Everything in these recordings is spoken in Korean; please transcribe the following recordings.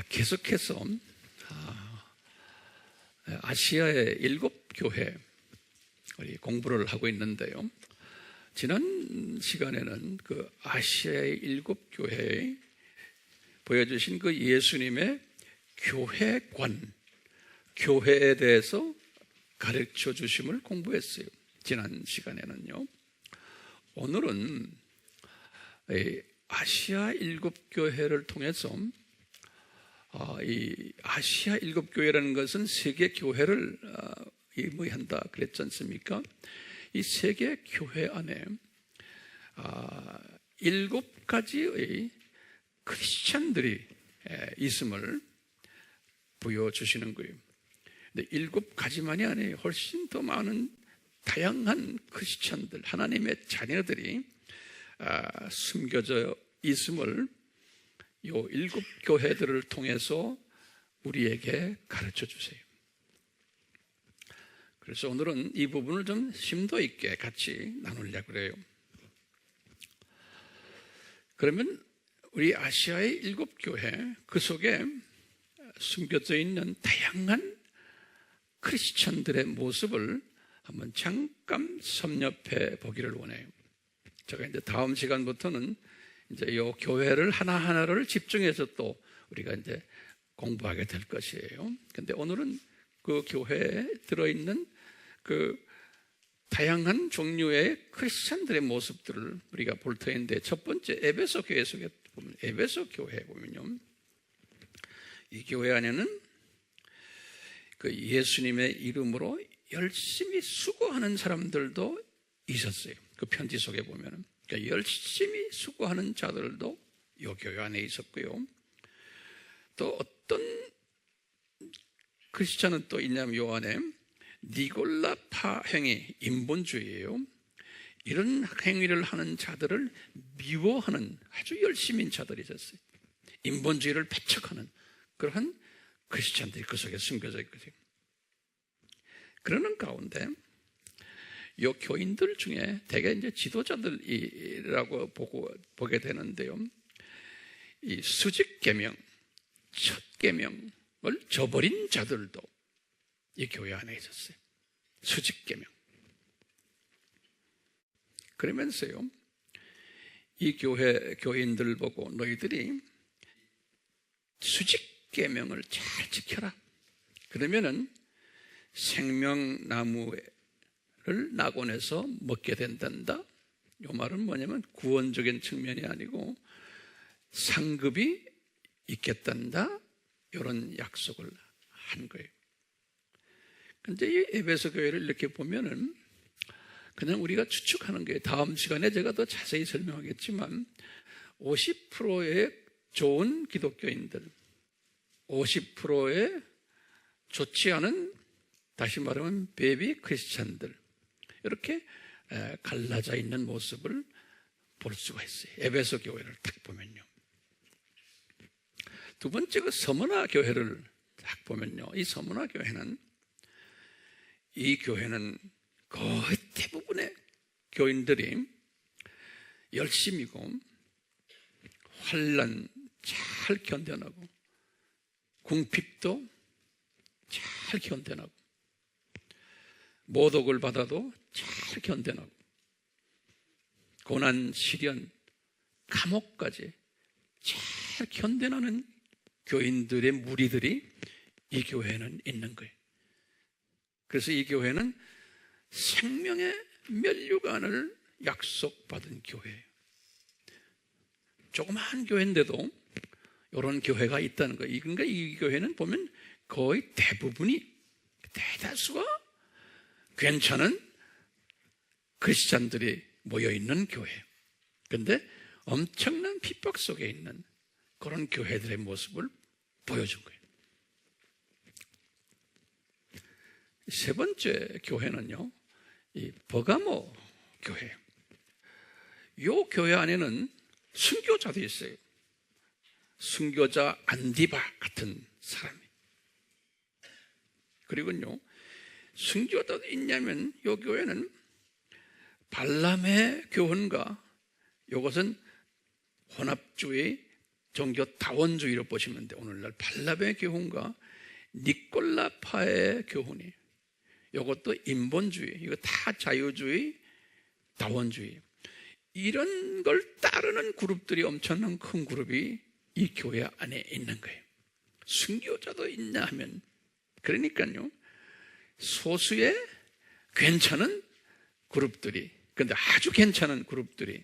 계속해서 아시아의 7교회 우리 공부를 하고 있는데요. 지난 시간에는 그 아시아의 7교회에 보여주신 그 예수님의 교회관, 교회에 대해서 가르쳐 주심을 공부했어요. 지난 시간에는요. 오늘은 아시아 7교회를 통해서 이 아시아 7교회라는 것은 세계 교회를 의미한다 그랬지 않습니까? 이 세계 교회 안에 7가지의 크리스찬들이 있음을 보여주시는 거예요. 근데 7가지만이 아니에요. 훨씬 더 많은 다양한 크리스찬들, 하나님의 자녀들이 숨겨져 있음을 이 7교회들을 통해서 우리에게 가르쳐 주세요. 그래서 오늘은 이 부분을 좀 심도 있게 같이 나누려고 그래요. 그러면 우리 아시아의 7교회, 그 속에 숨겨져 있는 다양한 크리스찬들의 모습을 한번 잠깐 섭렵해 보기를 원해요. 제가 이제 다음 시간부터는 이제 이 교회를 하나하나를 집중해서 또 우리가 이제 공부하게 될 것이에요. 근데 오늘은 그 교회에 들어있는 그 다양한 종류의 크리스찬들의 모습들을 우리가 볼 터인데, 첫 번째 에베소 교회 속에 보면, 에베소 교회 보면요, 이 교회 안에는 그 예수님의 이름으로 열심히 수고하는 사람들도 있었어요. 그 편지 속에 보면은, 그러니까 열심히 수고하는 자들도 이 교회 안에 있었고요. 또 어떤 크리스찬은 또 있냐면 요 안에 니골라파 행위, 인본주의예요. 이런 행위를 하는 자들을 미워하는 아주 열심인 자들이 있었어요. 인본주의를 배척하는 그러한 크리스찬들이 그 속에 숨겨져 있거든요. 그러는 가운데 이 교인들 중에 대개 이제 지도자들이라고 보게 되는데요. 이 수직계명, 첫계명을 저버린 자들도 이 교회 안에 있었어요. 수직계명. 그러면서요, 이 교인들 보고 너희들이 수직계명을 잘 지켜라. 그러면은 생명나무를 낙원에서 먹게 된단다. 이 말은 뭐냐면 구원적인 측면이 아니고 상급이 있겠단다. 이런 약속을 한 거예요. 근데 이 에베소 교회를 이렇게 보면은 그냥 우리가 추측하는 거예요. 다음 시간에 제가 더 자세히 설명하겠지만 50%의 좋은 기독교인들, 50%의 좋지 않은, 다시 말하면 베이비 크리스찬들, 이렇게 갈라져 있는 모습을 볼 수가 있어요. 에베소 교회를 딱 보면요. 두 번째 그 서머나 교회를 딱 보면요, 이 서머나 교회는, 이 교회는 거의 대부분의 교인들이 열심이고 환난 잘 견뎌내고 궁핍도 잘 견뎌내고 모독을 받아도 잘 견뎌내고 고난, 시련, 감옥까지 잘 견뎌내는 교인들의 무리들이 이 교회에는 있는 거예요. 그래서 이 교회는 생명의 면류관을 약속받은 교회예요. 조그마한 교회인데도 이런 교회가 있다는 거예요. 그러니까 이 교회는 보면 거의 대다수가 괜찮은 크리스찬들이 모여있는 교회예요. 그런데 엄청난 핍박 속에 있는 그런 교회들의 모습을 보여준 거예요. 세 번째 교회는요, 이 버가모 교회. 이 교회 안에는 순교자도 있어요. 순교자 안디바 같은 사람이. 그리고요, 순교자도 있냐면 이 교회는 발람의 교훈과 이것은 혼합주의, 종교 다원주의로 보시면 돼. 오늘날 발라베 교훈과 니콜라파의 교훈이, 이것도 인본주의, 이거 다 자유주의, 다원주의, 이런 걸 따르는 그룹들이 엄청난 큰 그룹이 이 교회 안에 있는 거예요. 순교자도 있냐 하면, 그러니까요, 소수의 괜찮은 그룹들이, 근데 아주 괜찮은 그룹들이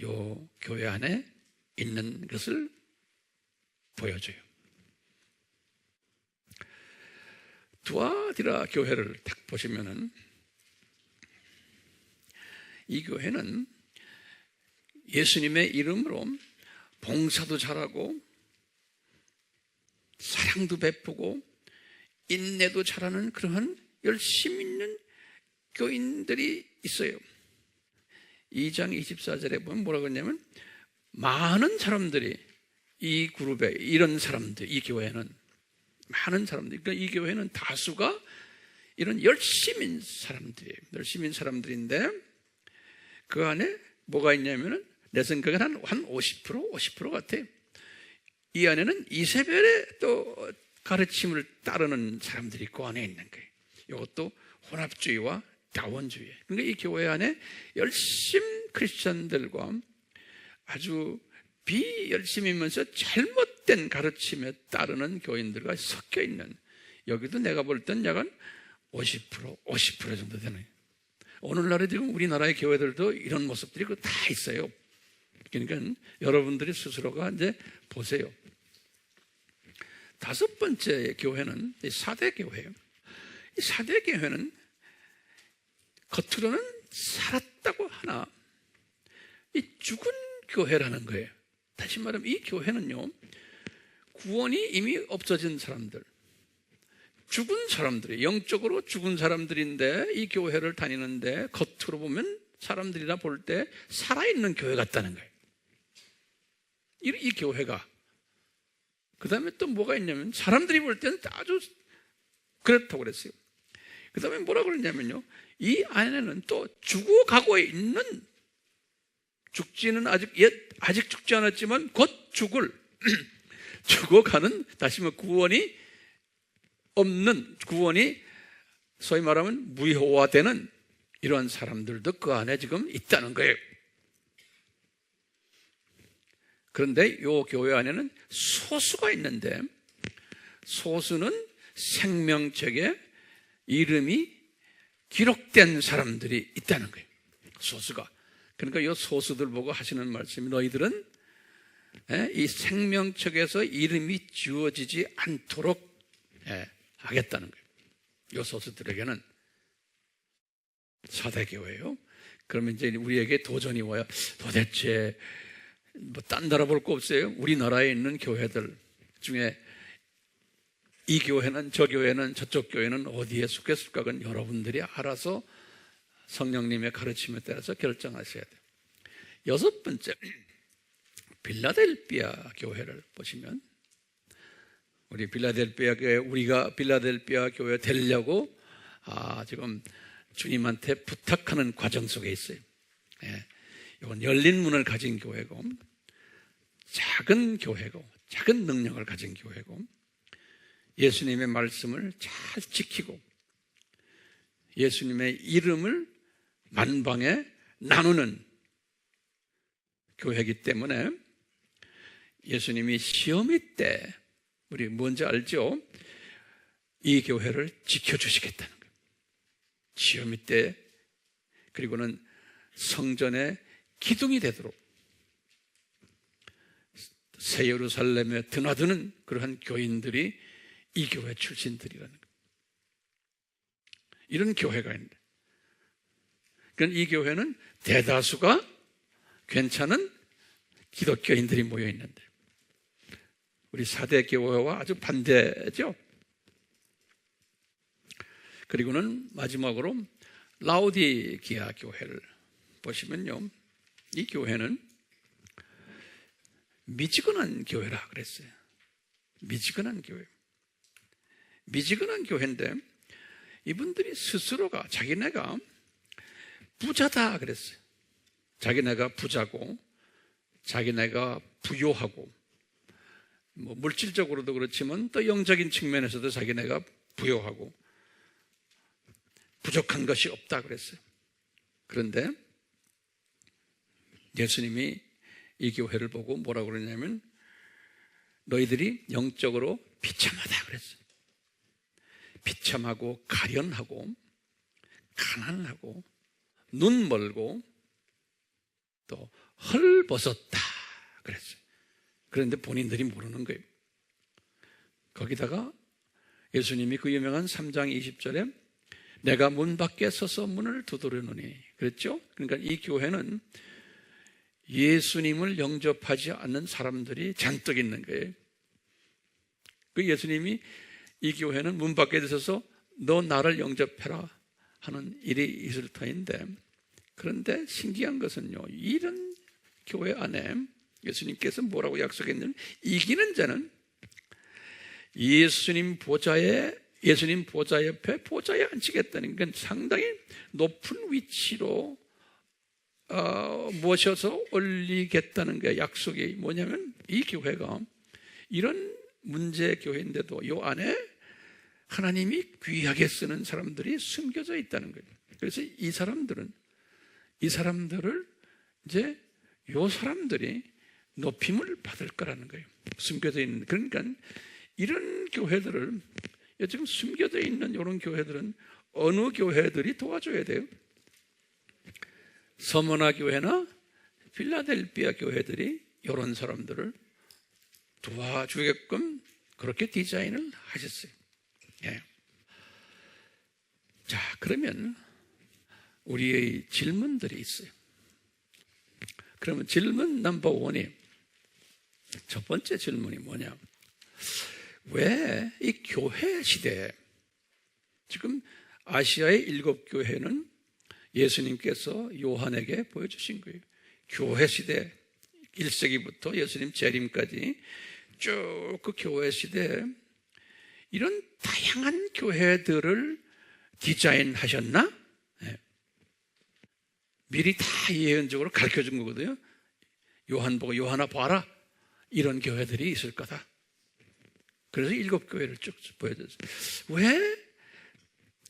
요 교회 안에 있는 것을 보여줘요. 두아디라 교회를 딱 보시면은, 이 교회는 예수님의 이름으로 봉사도 잘하고 사랑도 베푸고 인내도 잘하는 그러한 열심히 있는 교인들이 있어요. 2장 24절에 보면 뭐라고 했냐면, 많은 사람들이 이 그룹에, 이런 사람들, 이 교회는 많은 사람들, 그러니까 이 교회는 다수가 이런 열심인 사람들이에요. 열심인 사람들인데, 그 안에 뭐가 있냐면은, 내 생각엔 한 50% 같아요. 이 안에는 이세벨의 또 가르침을 따르는 사람들이 그 안에 있는 거예요. 이것도 혼합주의와 다원주의. 그러니까 이 교회 안에 열심 크리스천들과 아주 비열심이면서 잘못된 가르침에 따르는 교인들과 섞여 있는, 여기도 내가 볼 땐 약간 50% 정도 되는. 오늘날에 지금 우리나라의 교회들도 이런 모습들이 다 있어요. 그러니까 여러분들이 스스로가 이제 보세요. 다섯 번째 교회는 사대 교회예요. 이 사대 교회는 겉으로는 살았다고 하나 이 죽은 교회라는 거예요. 다시 말하면 이 교회는요, 구원이 이미 없어진 사람들, 죽은 사람들이, 영적으로 죽은 사람들인데 이 교회를 다니는데 겉으로 보면 사람들이라 볼 때 살아있는 교회 같다는 거예요. 이 교회가. 그 다음에 또 뭐가 있냐면, 사람들이 볼 때는 아주 그렇다고 그랬어요. 그 다음에 뭐라고 그러냐면요, 이 안에는 또 죽어가고 있는, 죽지는 아직 죽지 않았지만 곧 죽을 죽어가는, 다시 말하면 구원이 없는, 구원이 소위 말하면 무효화되는 이러한 사람들도 그 안에 지금 있다는 거예요. 그런데 이 교회 안에는 소수가 있는데, 소수는 생명책에 이름이 기록된 사람들이 있다는 거예요. 소수가. 그러니까 이 소수들 보고 하시는 말씀이, 너희들은 이 생명책에서 이름이 지워지지 않도록 하겠다는 거예요. 이 소수들에게는. 사대교회예요. 그러면 이제 우리에게 도전이 와요. 도대체 뭐 딴 나라 볼 거 없어요? 우리나라에 있는 교회들 중에 이 교회는, 저 교회는, 저쪽 교회는 어디에 속했을까? 그건 여러분들이 알아서 성령님의 가르침에 따라서 결정하셔야 돼요. 여섯 번째, 빌라델피아 교회를 보시면, 우리 빌라델피아 교회, 우리가 빌라델피아 교회 되려고 지금 주님한테 부탁하는 과정 속에 있어요. 이건 열린 문을 가진 교회고, 작은 교회고, 작은 능력을 가진 교회고, 예수님의 말씀을 잘 지키고 예수님의 이름을 만방에 나누는 교회이기 때문에, 예수님이 시험이 때 우리 뭔지 알죠? 이 교회를 지켜주시겠다는 거예요. 시험이 때, 그리고는 성전의 기둥이 되도록 새 예루살렘에 드나드는 그러한 교인들이 이 교회 출신들이라는 거예요. 이런 교회가 있는데, 그러니까 이 교회는 대다수가 괜찮은 기독교인들이 모여 있는데, 우리 사대 교회와 아주 반대죠. 그리고는 마지막으로 라오디게아 교회를 보시면요, 이 교회는 미지근한 교회라 그랬어요. 미지근한 교회. 미지근한 교회인데, 이분들이 스스로가 자기네가 부자다 그랬어요. 자기네가 부자고, 자기네가 부유하고, 뭐 물질적으로도 그렇지만 또 영적인 측면에서도 자기네가 부요하고 부족한 것이 없다 그랬어요. 그런데 예수님이 이 교회를 보고 뭐라고 그러냐면 너희들이 영적으로 비참하다 그랬어요. 비참하고 가련하고 가난하고 눈 멀고 또 헐벗었다 그랬어요. 그런데 본인들이 모르는 거예요. 거기다가 예수님이 그 유명한 3장 20절에 내가 문 밖에 서서 문을 두드리노니 그랬죠? 그러니까 이 교회는 예수님을 영접하지 않는 사람들이 잔뜩 있는 거예요. 그 예수님이 이 교회는 문 밖에 서서 너 나를 영접해라 하는 일이 있을 터인데, 그런데 신기한 것은요, 이런 교회 안에 예수님께서 뭐라고 약속했냐면 이기는 자는 예수님 보좌 옆에 보좌에 앉히겠다는 건 상당히 높은 위치로 모셔서 올리겠다는 게 약속이 뭐냐면 이 교회가 이런 문제 교회인데도 이 안에 하나님이 귀하게 쓰는 사람들이 숨겨져 있다는 거예요. 그래서 이 사람들을 이제 이 사람들이 높임을 받을 거라는 거예요. 숨겨져 있는. 그러니까 이런 교회들을 지금 숨겨져 있는 이런 교회들은 어느 교회들이 도와줘야 돼요? 서머나 교회나 필라델피아 교회들이 이런 사람들을 도와주게끔 그렇게 디자인을 하셨어요. 예. 자, 그러면 우리의 질문들이 있어요. 그러면 질문 넘버 원이, 첫 번째 질문이 뭐냐? 왜 이 교회 시대에, 지금 아시아의 7교회는 예수님께서 요한에게 보여주신 거예요. 교회 시대 1세기부터 예수님 재림까지 쭉 그 교회 시대에 이런 다양한 교회들을 디자인하셨나? 네. 미리 다 예언적으로 가르쳐 준 거거든요. 요한 보고 요한아 봐라, 이런 교회들이 있을 거다. 그래서 7교회를 쭉 보여줬어요. 왜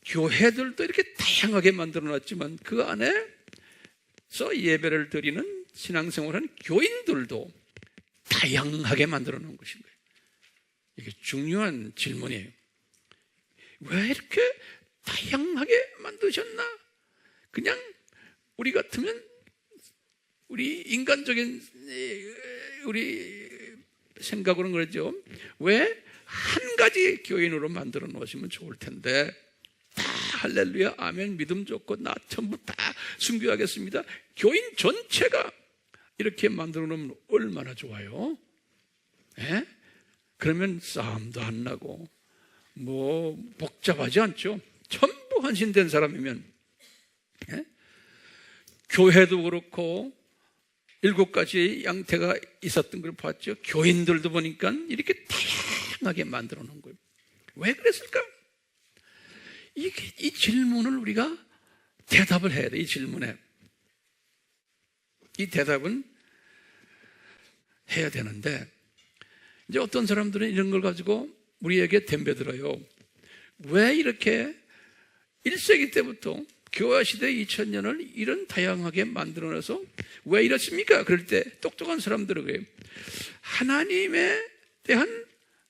교회들도 이렇게 다양하게 만들어놨지만 그 안에서 예배를 드리는 신앙생활하는 교인들도 다양하게 만들어 놓은 것인 거예요. 이게 중요한 질문이에요. 왜 이렇게 다양하게 만드셨나? 그냥 우리 같으면, 우리 인간적인 우리 생각으로는 그러죠. 왜 한 가지 교인으로 만들어 놓으시면 좋을 텐데, 다 할렐루야 아멘 믿음 좋고 나 전부 다 순교하겠습니다, 교인 전체가 이렇게 만들어 놓으면 얼마나 좋아요. 예? 그러면 싸움도 안 나고 뭐 복잡하지 않죠. 전부 헌신된 사람이면. 예? 교회도 그렇고 7가지의 양태가 있었던 걸 봤죠. 교인들도 보니까 이렇게 다양하게 만들어 놓은 거예요. 왜 그랬을까? 이 질문을 우리가 대답을 해야 돼. 이 질문에 이 대답은 해야 되는데, 이제 어떤 사람들은 이런 걸 가지고 우리에게 덤벼들어요. 왜 이렇게 1세기 때부터 교회 시대 2000년을 이런 다양하게 만들어내서 왜 이렇습니까? 그럴 때 똑똑한 사람들은 그래요.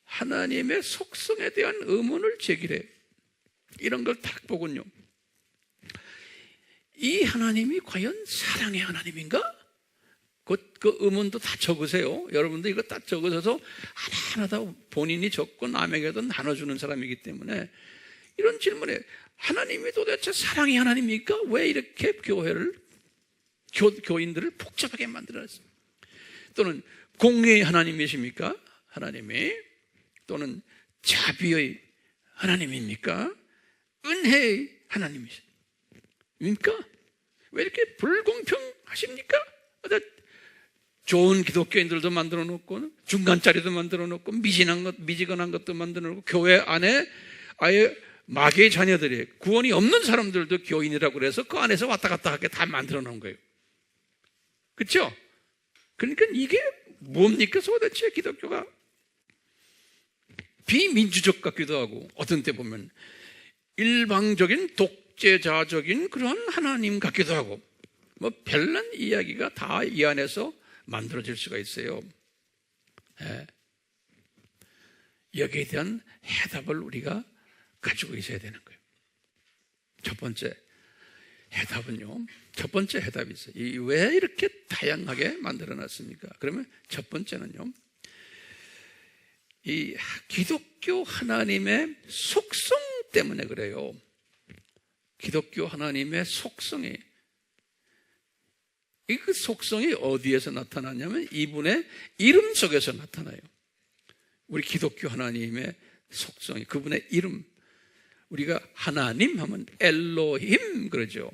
하나님의 속성에 대한 의문을 제기해. 이런 걸 딱 보군요. 이 하나님이 과연 사랑의 하나님인가? 그 의문도 다 적으세요. 여러분도 이거 딱 적으셔서 하나하나 다 본인이 적고 남에게도 나눠주는 사람이기 때문에 이런 질문에, 하나님이 도대체 사랑의 하나님입니까? 왜 이렇게 교인들을 복잡하게 만들었어요? 또는 공의의 하나님이십니까? 하나님이? 또는 자비의 하나님입니까? 은혜의 하나님이십니까? 왜 이렇게 불공평하십니까? 좋은 기독교인들도 만들어 놓고 중간짜리도 만들어 놓고 미지근한 것도 만들어 놓고 교회 안에 아예 마귀의 자녀들이, 구원이 없는 사람들도 교인이라고 그래서 그 안에서 왔다 갔다 하게 다 만들어 놓은 거예요. 그렇죠? 그러니까 이게 뭡니까 도대체 기독교가? 비민주적 같기도 하고, 어떤 때 보면 일방적인 독재자적인 그런 하나님 같기도 하고, 뭐 별난 이야기가 다 이 안에서 만들어질 수가 있어요. 여기에 대한 해답을 우리가 가지고 있어야 되는 거예요. 첫 번째 해답은요, 첫 번째 해답이 있어요. 왜 이렇게 다양하게 만들어놨습니까? 그러면 첫 번째는요, 이 기독교 하나님의 속성 때문에 그래요. 기독교 하나님의 속성이, 그 속성이 어디에서 나타나냐면 이분의 이름 속에서 나타나요. 우리 기독교 하나님의 속성이, 그분의 이름. 우리가 하나님 하면 엘로힘 그러죠.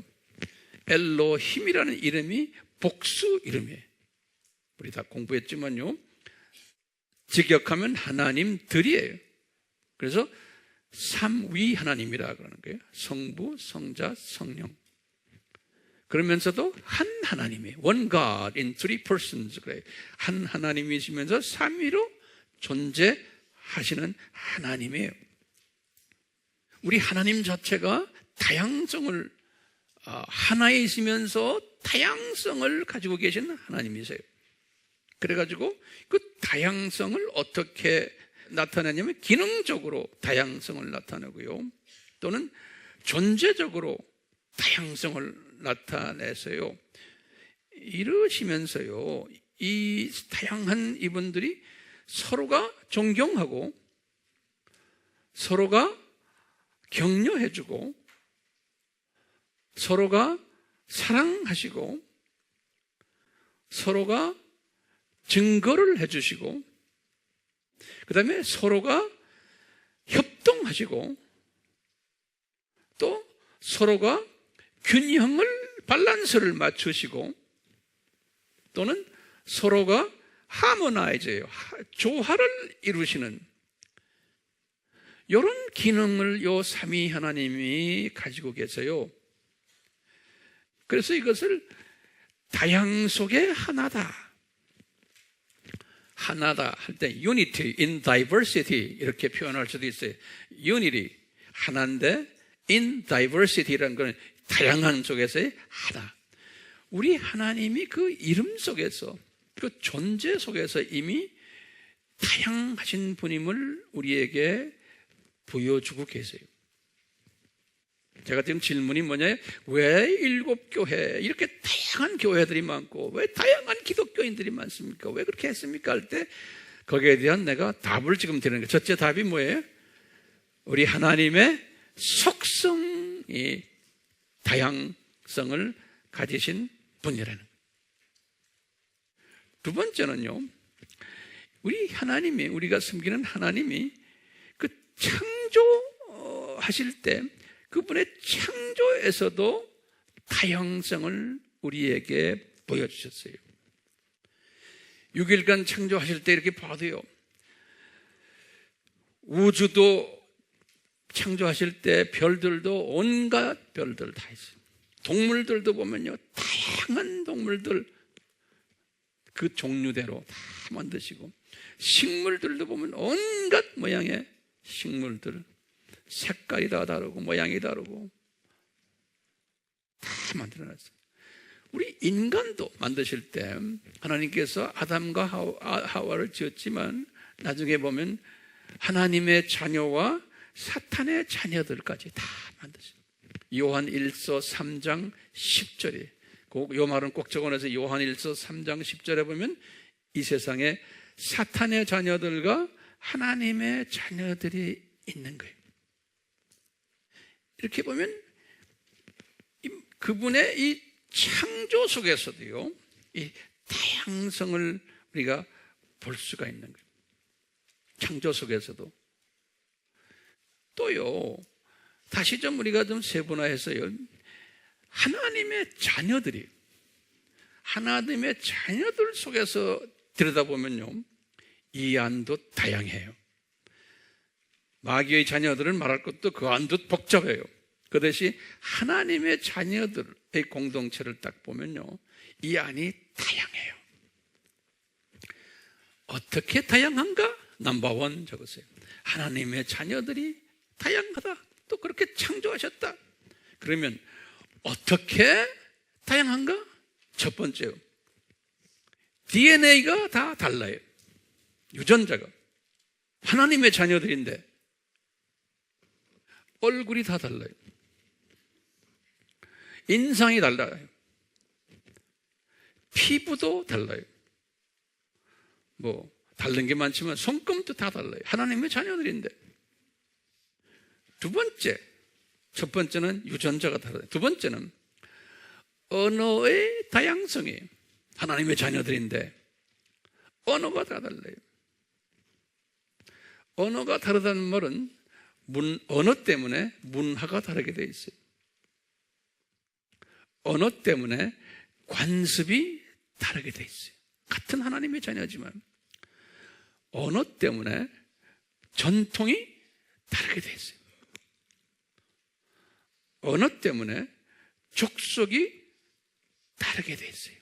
엘로힘이라는 이름이 복수 이름이에요. 우리 다 공부했지만요, 직역하면 하나님들이에요. 그래서 삼위 하나님이라 그러는 거예요. 성부, 성자, 성령. 그러면서도 한 하나님이에요. One God in three persons. 그래요. 한 하나님이시면서 삼위로 존재하시는 하나님이에요. 우리 하나님 자체가 다양성을, 하나이시면서 다양성을 가지고 계신 하나님이세요. 그래가지고 그 다양성을 어떻게 나타내냐면 기능적으로 다양성을 나타내고요, 또는 존재적으로 다양성을 나타내세요. 이러시면서요, 이 다양한 이분들이 서로가 존경하고 서로가 격려해주고 서로가 사랑하시고 서로가 증거를 해주시고, 그 다음에 서로가 협동하시고, 또 서로가 균형을, 밸런스를 맞추시고, 또는 서로가 하모나이즈예요. 조화를 이루시는 이런 기능을 요 삼위 하나님이 가지고 계세요. 그래서 이것을 다양 속에 하나다, 하나다 할 때 unity in diversity 이렇게 표현할 수도 있어요. unity, 하나인데 in diversity라는 건 다양한 속에서의 하나. 우리 하나님이 그 이름 속에서, 그 존재 속에서 이미 다양하신 분임을 우리에게 보여주고 계세요. 제가 지금 질문이 뭐냐면, 왜 일곱 교회, 이렇게 다양한 교회들이 많고 왜 다양한 기독교인들이 많습니까? 왜 그렇게 했습니까? 할 때 거기에 대한 내가 답을 지금 드리는 거예요. 첫째 답이 뭐예요? 우리 하나님의 속성이 다양성을 가지신 분이라는 거예요. 두 번째는요, 우리 하나님이, 우리가 섬기는 하나님이 그 창조하실 때 그분의 창조에서도 다양성을 우리에게 보여주셨어요. 6일간 창조하실 때 이렇게 봐도요, 우주도 창조하실 때 별들도 온갖 별들 다 있어요. 동물들도 보면요, 다양한 동물들 그 종류대로 다 만드시고, 식물들도 보면 온갖 모양의 식물들, 색깔이 다 다르고 모양이 다르고 다 만들어놨어요. 우리 인간도 만드실 때 하나님께서 아담과 하와를 지었지만 나중에 보면 하나님의 자녀와 사탄의 자녀들까지 다 만드셨어요. 요한 1서 3장 10절에, 요 말은 꼭 적어내서 요한 1서 3장 10절에 보면 이 세상에 사탄의 자녀들과 하나님의 자녀들이 있는 거예요. 이렇게 보면 그분의 이 창조 속에서도요, 이 다양성을 우리가 볼 수가 있는 거예요. 창조 속에서도. 또요, 다시 좀 우리가 좀 세분화해서요, 하나님의 자녀들이, 하나님의 자녀들 속에서 들여다보면요, 이 안도 다양해요. 마귀의 자녀들은 말할 것도 그 안도 복잡해요. 그 대신 하나님의 자녀들의 공동체를 딱 보면요, 이 안이 다양해요. 어떻게 다양한가? 넘버원 적으세요. 하나님의 자녀들이 다양하다. 또 그렇게 창조하셨다. 그러면 어떻게 다양한가? 첫 번째요. DNA가 다 달라요. 유전자가. 하나님의 자녀들인데 얼굴이 다 달라요. 인상이 달라요. 피부도 달라요. 뭐 다른 게 많지만 손금도 다 달라요. 하나님의 자녀들인데. 두 번째, 첫 번째는 유전자가 다르다. 두 번째는 언어의 다양성이에요. 하나님의 자녀들인데 언어가 다 달라요. 언어가 다르다는 말은 언어 때문에 문화가 다르게 되어 있어요. 언어 때문에 관습이 다르게 되어 있어요. 같은 하나님의 자녀지만 언어 때문에 전통이 다르게 되어 있어요. 언어 때문에 족속이 다르게 되어 있어요.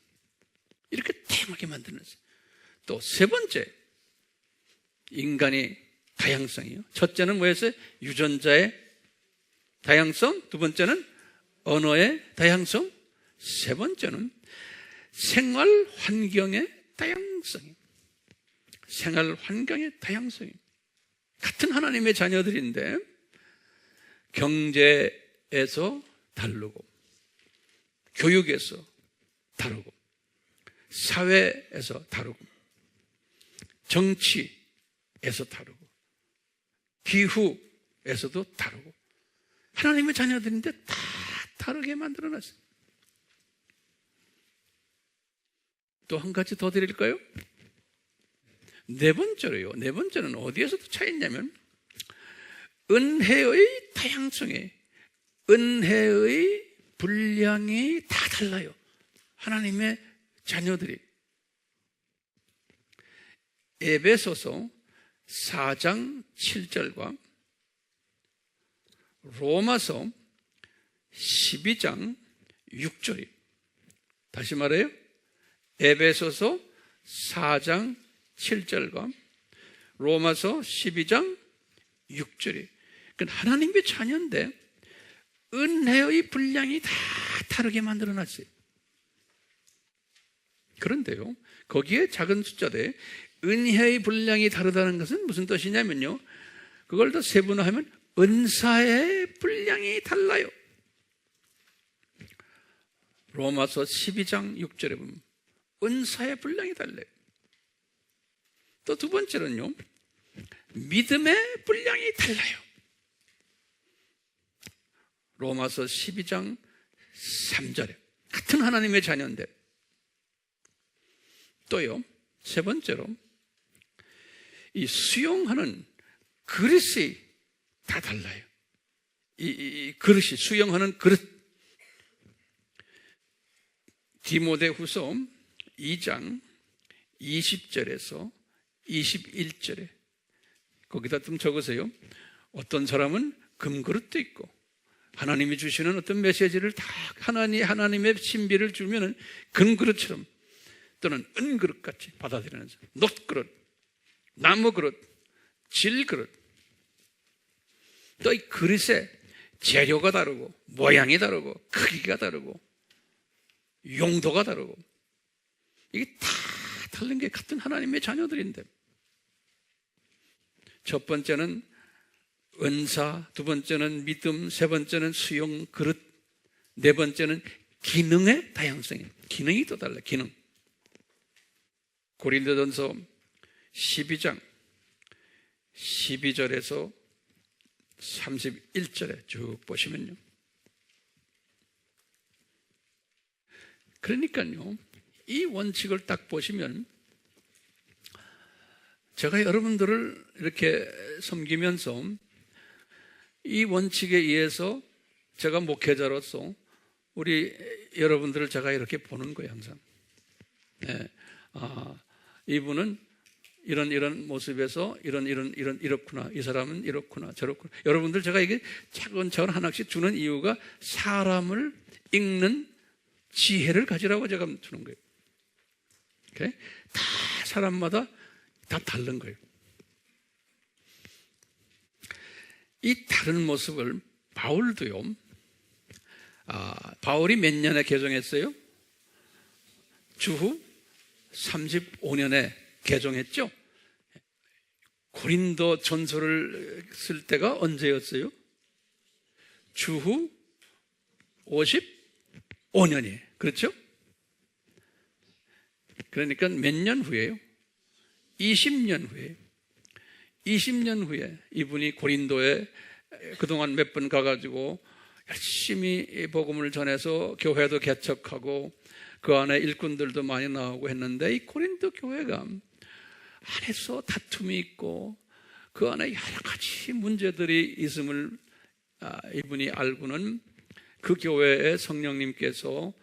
이렇게 다양하게 만들어놨어요. 또 세 번째, 인간의 다양성이요. 첫째는 뭐였어요? 유전자의 다양성. 두 번째는 언어의 다양성. 세 번째는 생활 환경의 다양성이에요. 생활 환경의 다양성이에요. 같은 하나님의 자녀들인데 경제에서 다르고 교육에서 다르고 사회에서 다르고 정치에서 다르고 기후에서도 다르고 하나님의 자녀들인데 다 다르게 만들어놨어요. 또 한 가지 더 드릴까요? 네 번째로요. 네 번째는 어디에서도 차이냐면 은혜의 다양성에 은혜의 분량이 다 달라요. 하나님의 자녀들이. 에베소서 4장 7절과 로마서 12장 6절이. 다시 말해요. 에베소서 4장 7절과 로마서 12장 6절이. 그러니까 하나님의 자녀인데 은혜의 분량이 다 다르게 만들어놨어요. 그런데요, 거기에 작은 숫자대 은혜의 분량이 다르다는 것은 무슨 뜻이냐면요, 그걸 더 세분화하면 은사의 분량이 달라요. 로마서 12장 6절에 보면 은사의 분량이 달라요. 또 두 번째는요, 믿음의 분량이 달라요. 로마서 12장 3절에 같은 하나님의 자녀인데. 또요, 세 번째로 이 수용하는 그릇이 다 달라요. 이 그릇이, 수용하는 그릇. 디모데후서 2장 20절에서 21절에 거기다 좀 적으세요. 어떤 사람은 금그릇도 있고 하나님이 주시는 어떤 메시지를 다 하나님의 신비를 주면은 금그릇처럼 또는 은그릇같이 받아들이는 사람, 놋그릇, 나무그릇, 질그릇. 또 이 그릇의 재료가 다르고 모양이 다르고 크기가 다르고 용도가 다르고 이게 다 다른 게 같은 하나님의 자녀들인데, 첫 번째는 은사, 두 번째는 믿음, 세 번째는 수용 그릇, 네 번째는 기능의 다양성이에요. 기능이 또 달라요. 기능. 고린도전서 12장 12절에서 31절에 쭉 보시면요, 그러니까요, 이 원칙을 딱 보시면 제가 여러분들을 이렇게 섬기면서 이 원칙에 의해서 제가 목회자로서 우리 여러분들을 제가 이렇게 보는 거예요, 항상. 네. 이분은 이런 모습에서 이렇구나. 이 사람은 이렇구나. 저렇구나. 여러분들 제가 이게 차근차근 하나씩 주는 이유가 사람을 읽는 지혜를 가지라고 제가 주는 거예요. 오케이? 다 사람마다 다 다른 거예요. 이 다른 모습을 바울도요. 바울이 몇 년에 개종했어요? 주후 35년에 개종했죠. 고린도 전서를 쓸 때가 언제였어요? 주후 55년이에요. 그렇죠? 그러니까 몇 년 후에요? 20년 후에 20년 후에 이분이 고린도에 그동안 몇 번 가가지고 열심히 복음을 전해서 교회도 개척하고 그 안에 일꾼들도 많이 나오고 했는데, 이 고린도 교회가 안에서 다툼이 있고 그 안에 여러 가지 문제들이 있음을 이분이 알고는 그 교회에 성령님께서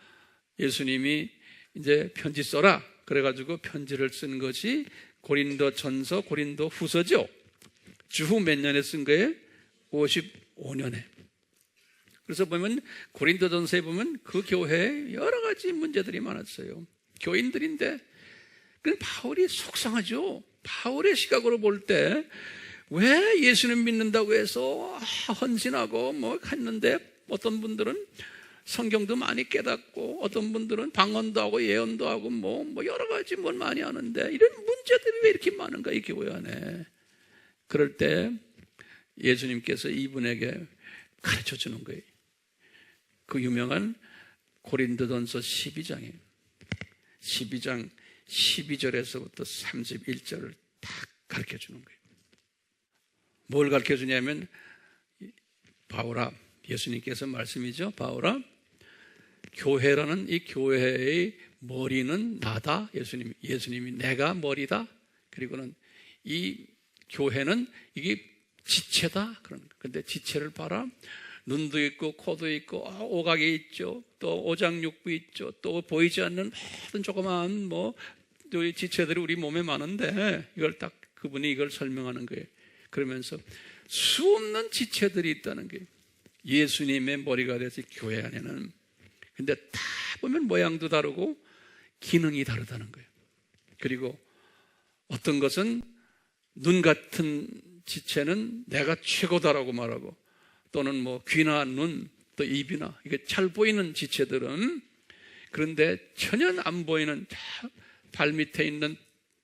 예수님이 이제 편지 써라 그래가지고 편지를 쓴 것이 고린도 전서, 고린도 후서죠. 주후 몇 년에 쓴 거예요? 55년에. 그래서 보면 고린도 전서에 보면 그 교회에 여러 가지 문제들이 많았어요. 교인들인데, 그럼 바울이 속상하죠. 바울의 시각으로 볼 때 왜 예수님 믿는다고 해서 헌신하고 뭐 했는데, 어떤 분들은 성경도 많이 깨닫고 어떤 분들은 방언도 하고 예언도 하고 뭐 여러 가지 뭘 많이 하는데 이런 문제들이 왜 이렇게 많은가 이 교회 안에. 그럴 때 예수님께서 이분에게 가르쳐 주는 거예요. 그 유명한 고린도전서 12장에 12장 12절에서부터 31절을 딱 가르쳐 주는 거예요. 뭘 가르쳐 주냐면, 바울아, 예수님께서 말씀이죠. 바울아, 교회라는 이 교회의 머리는 나다. 예수님이 내가 머리다. 그리고는 이 교회는 이게 지체다. 그런데 지체를 봐라. 눈도 있고 코도 있고 오각이 있죠. 또 오장육부 있죠. 또 보이지 않는 모든 조그마한 지체들이 우리 몸에 많은데, 이걸 딱 그분이 이걸 설명하는 거예요. 그러면서 수없는 지체들이 있다는 게 예수님의 머리가 돼서 교회 안에는. 근데 다 보면 모양도 다르고 기능이 다르다는 거예요. 그리고 어떤 것은 눈 같은 지체는 내가 최고다라고 말하고, 또는 귀나 눈, 또 입이나 이게 잘 보이는 지체들은, 그런데 전혀 안 보이는 발 밑에 있는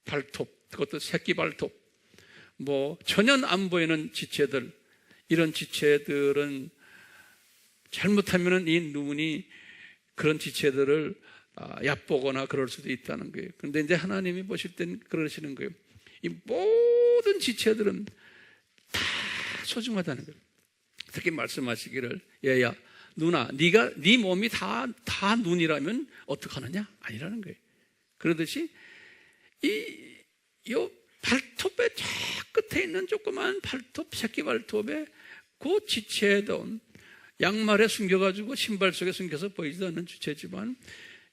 발톱, 그것도 새끼 발톱, 전혀 안 보이는 지체들, 이런 지체들은 잘못하면 이 눈이 그런 지체들을 얕보거나 그럴 수도 있다는 거예요. 그런데 이제 하나님이 보실 땐 그러시는 거예요. 이 모든 지체들은 다 소중하다는 거예요. 특히 말씀하시기를, 얘야, 누나, 네 몸이 다 눈이라면 어떡하느냐? 아니라는 거예요. 그러듯이 이 발톱의 저 끝에 있는 조그만 발톱, 새끼 발톱에 그 지체던 양말에 숨겨가지고 신발 속에 숨겨서 보이지도 않는 지체지만,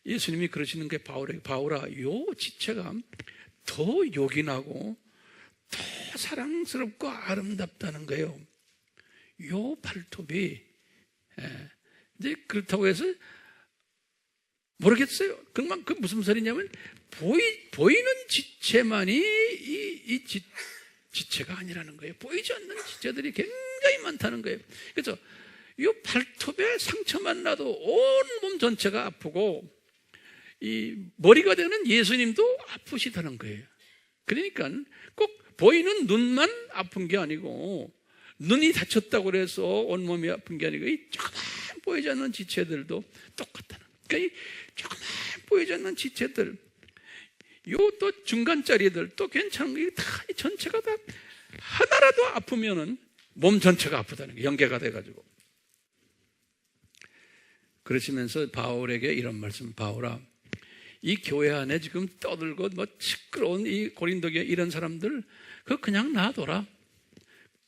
예수님이 그러시는 게 바울아, 요 지체가 더 요긴하고 더 사랑스럽고 아름답다는 거예요. 요 발톱이. 이제 그렇다고 해서 모르겠어요. 그만 그 무슨 소리냐면, 보이는 지체만이 이 지체가 아니라는 거예요. 보이지 않는 지체들이 굉장히 많다는 거예요. 그래서 이 발톱에 상처만 나도 온 몸 전체가 아프고, 이 머리가 되는 예수님도 아프시다는 거예요. 그러니까 꼭 보이는 눈만 아픈 게 아니고, 눈이 다쳤다고 해서 온몸이 아픈 게 아니고, 이 조그만 보이지 않는 지체들도 똑같다는 거예요. 그러니까 이 조그만 보이지 않는 지체들, 요 또 중간짜리들 또 괜찮은 게 다 전체가 다 하나라도 아프면은 몸 전체가 아프다는 게 연계가 돼가지고. 그러시면서 바울에게 이런 말씀, 바울아, 이 교회 안에 지금 떠들고 시끄러운 이 고린도 교회 이런 사람들 그거 그냥 놔둬라.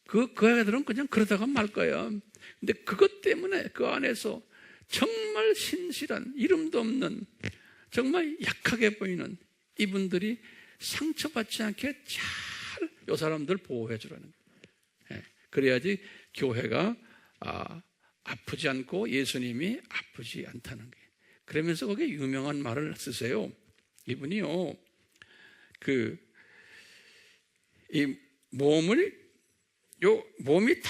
그 애들은 그냥 그러다가 말 거야. 근데 그것 때문에 그 안에서 정말 신실한, 이름도 없는, 정말 약하게 보이는 이분들이 상처받지 않게 잘 이 사람들 보호해 주라는 거예요. 그래야지 교회가 아프지 않고 예수님이 아프지 않다는 거예요. 그러면서 거기에 유명한 말을 쓰세요. 이분이요, 이 몸이 다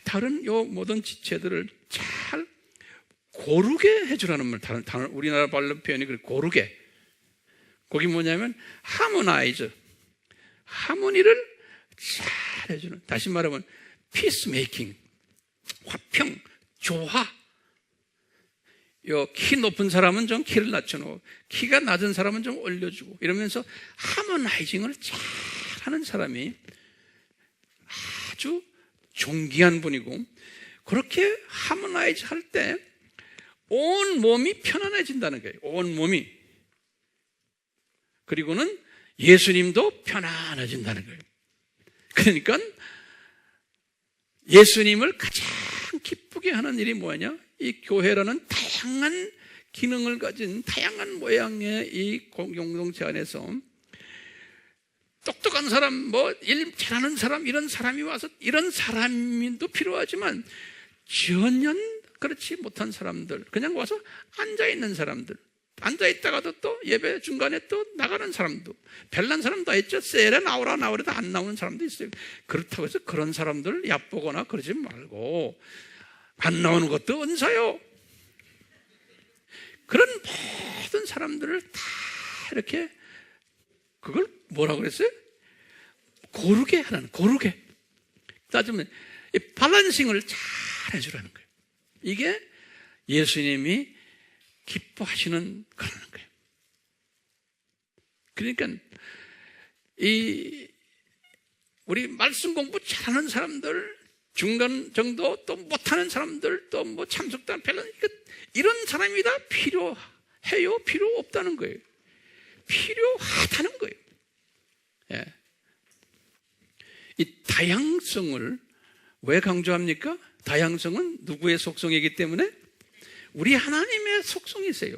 다른 요 모든 지체들을 잘 고르게 해주라는 말. 다른 우리나라 발음 표현이 그래, 고르게. 거기 뭐냐면 하모나이즈, 하모니를 잘 해주는. 다시 말하면 피스메이킹, 화평, 조화. 요 키 높은 사람은 좀 키를 낮춰놓고 키가 낮은 사람은 좀 올려주고 이러면서 하모나이징을 잘하는 사람이 아주 존귀한 분이고, 그렇게 하모나이즈 할 때 온 몸이 편안해진다는 거예요. 온 몸이. 그리고는 예수님도 편안해진다는 거예요. 그러니까 예수님을 가장 기쁘게 하는 일이 뭐냐? 이 교회라는 다양한 기능을 가진 다양한 모양의 이 공동체 안에서 똑똑한 사람, 뭐 일 잘하는 사람, 이런 사람이 와서 이런 사람도 필요하지만 전혀 그렇지 못한 사람들, 그냥 와서 앉아있는 사람들, 앉아있다가도 또 예배 중간에 또 나가는 사람도, 별난 사람 다 있죠. 셀에 나오라도 안 나오는 사람도 있어요. 그렇다고 해서 그런 사람들 얕보거나 그러지 말고, 안 나오는 것도 은사요. 그런 모든 사람들을 다 이렇게, 그걸 뭐라고 그랬어요? 고르게 하라는, 고르게. 따지면 이 밸런싱을 잘 해주라는 거예요. 이게 예수님이 기뻐하시는 그런 거예요. 그러니까 우리 말씀 공부 잘하는 사람들, 중간 정도 또 못하는 사람들, 또 뭐 참석도 안 별로, 이런 사람이 다 필요해요? 필요 없다는 거예요. 필요하다는 거예요. 예. 이 다양성을 왜 강조합니까? 다양성은 누구의 속성이기 때문에? 우리 하나님의 속성이세요.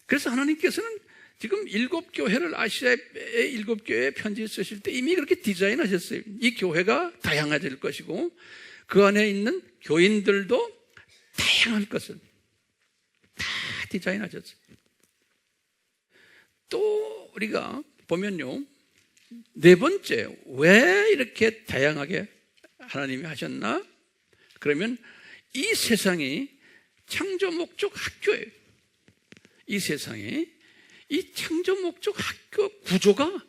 그래서 하나님께서는 지금 7교회를, 아시아의 7교회에 편지 쓰실 때 이미 그렇게 디자인하셨어요. 이 교회가 다양해질 것이고 그 안에 있는 교인들도 다양할 것을 다 디자인하셨어요. 또 우리가 보면요, 네 번째, 왜 이렇게 다양하게 하나님이 하셨나? 그러면 이 세상이 창조 목적 학교예요. 이 세상이 이 창조 목적 학교 구조가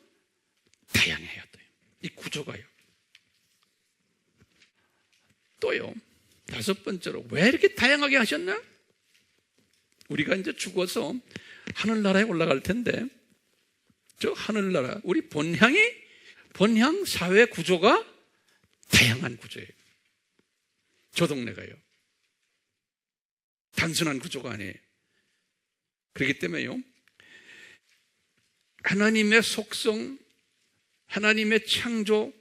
다양해요. 이 구조가요. 또요, 다섯 번째로 왜 이렇게 다양하게 하셨나? 우리가 이제 죽어서 하늘나라에 올라갈 텐데, 저 하늘나라, 우리 본향 사회 구조가 다양한 구조예요. 저 동네가요. 단순한 구조가 아니에요. 그렇기 때문에요, 하나님의 속성, 하나님의 창조,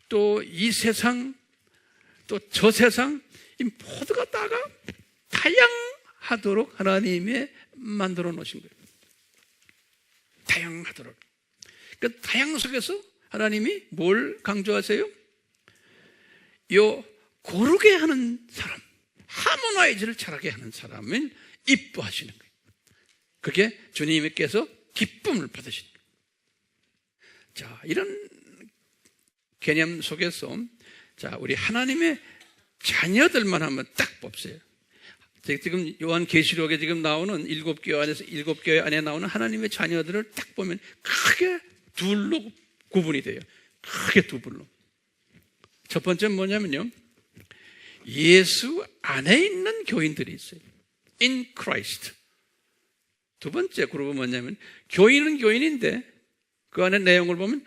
또 이 세상, 또 저 세상, 이 모두가 다가 다양하도록 하나님이 만들어 놓으신 거예요. 다양하도록. 그 다양 속에서 하나님이 뭘 강조하세요? 요 고르게 하는 사람, 하모나이즈를 잘하게 하는 사람을 이뻐하시는 거예요. 그게 주님께서 기쁨을 받으시는 거예요. 자, 이런 개념 속에서, 자, 우리 하나님의 자녀들만 한번 딱 봅세요. 지금 요한계시록에 지금 나오는 7교회 안에서 7교회 안에 나오는 하나님의 자녀들을 딱 보면 크게 둘로 구분이 돼요. 크게 두 불로. 첫 번째는 뭐냐면요, 예수 안에 있는 교인들이 있어요. In Christ. 두 번째 그룹은 뭐냐면, 교인은 교인인데 그 안에 내용을 보면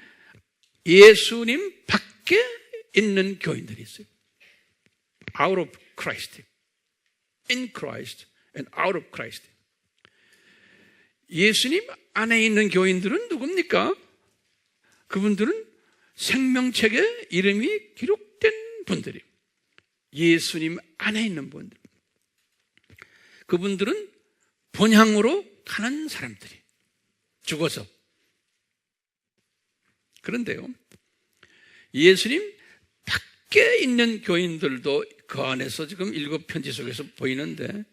예수님 밖에 있는 교인들이 있어요. Out of Christ. In Christ and out of Christ. 예수님 안에 있는 교인들은 누굽니까? 그분들은 생명책에 이름이 기록된 분들이에요. 예수님 안에 있는 분들. 그분들은 본향으로 가는 사람들이 죽어서. 그런데요, 예수님 밖에 있는 교인들도 그 안에서 지금 7편지 속에서 보이는데,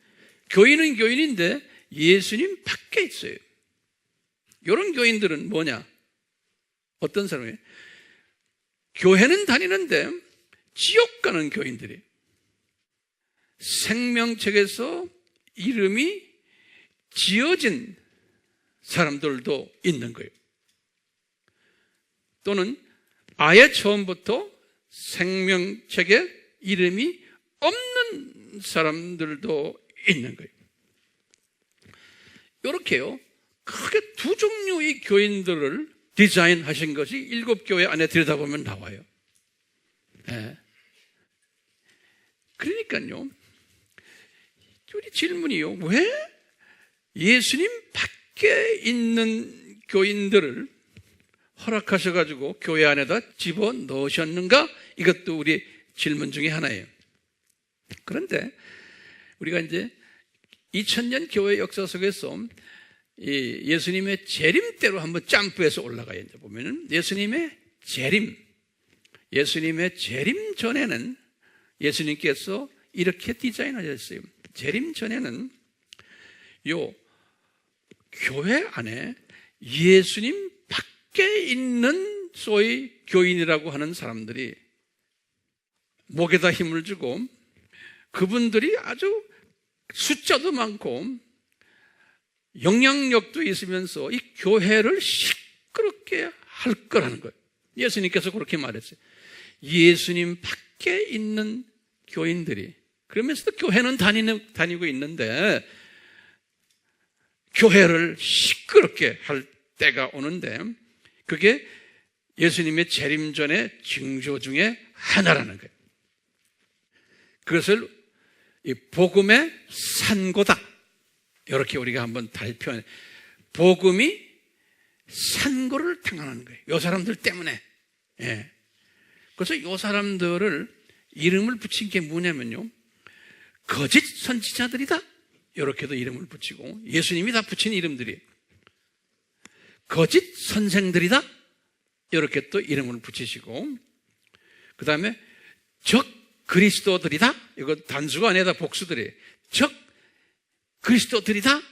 교인은 교인인데 예수님 밖에 있어요. 이런 교인들은 뭐냐? 어떤 사람이에요? 교회는 다니는데 지옥 가는 교인들이 생명책에서 이름이 지어진 사람들도 있는 거예요. 또는 아예 처음부터 생명책에 이름이 없는 사람들도 있는 거예요. 이렇게요, 크게 두 종류의 교인들을 디자인하신 것이 일곱 교회 안에 들여다보면 나와요. 네. 그러니까요, 우리 질문이요, 왜 예수님 밖에 있는 교인들을 허락하셔가지고 교회 안에다 집어 넣으셨는가? 이것도 우리 질문 중에 하나예요. 그런데 우리가 이제 2000년 교회 역사 속에서 이 예수님의 재림대로 한번 점프해서 올라가요. 이제 보면은 예수님의 재림 전에는 예수님께서 이렇게 디자인하셨어요. 재림 전에는 요 교회 안에 예수님 밖에 있는 소위 교인이라고 하는 사람들이 목에다 힘을 주고 그분들이 아주 숫자도 많고 영향력도 있으면서 이 교회를 시끄럽게 할 거라는 거예요. 예수님께서 그렇게 말했어요. 예수님 밖에 있는 교인들이, 그러면서도 교회는 다니고 있는데 교회를 시끄럽게 할 때가 오는데 그게 예수님의 재림 전의 징조 중에 하나라는 거예요. 그것을 이 복음의 산고다, 이렇게 우리가 한번 달표해. 복음이 산고를 당하는 거예요. 이 사람들 때문에. 예. 그래서 이 사람들을 이름을 붙인 게 뭐냐면요, 거짓 선지자들이다, 이렇게도 이름을 붙이고, 예수님이 다 붙인 이름들이 거짓 선생들이다, 이렇게 또 이름을 붙이시고, 그 다음에 적 그리스도들이다, 이거 단수가 아니라 복수들이에요. 적 그리스도들이다,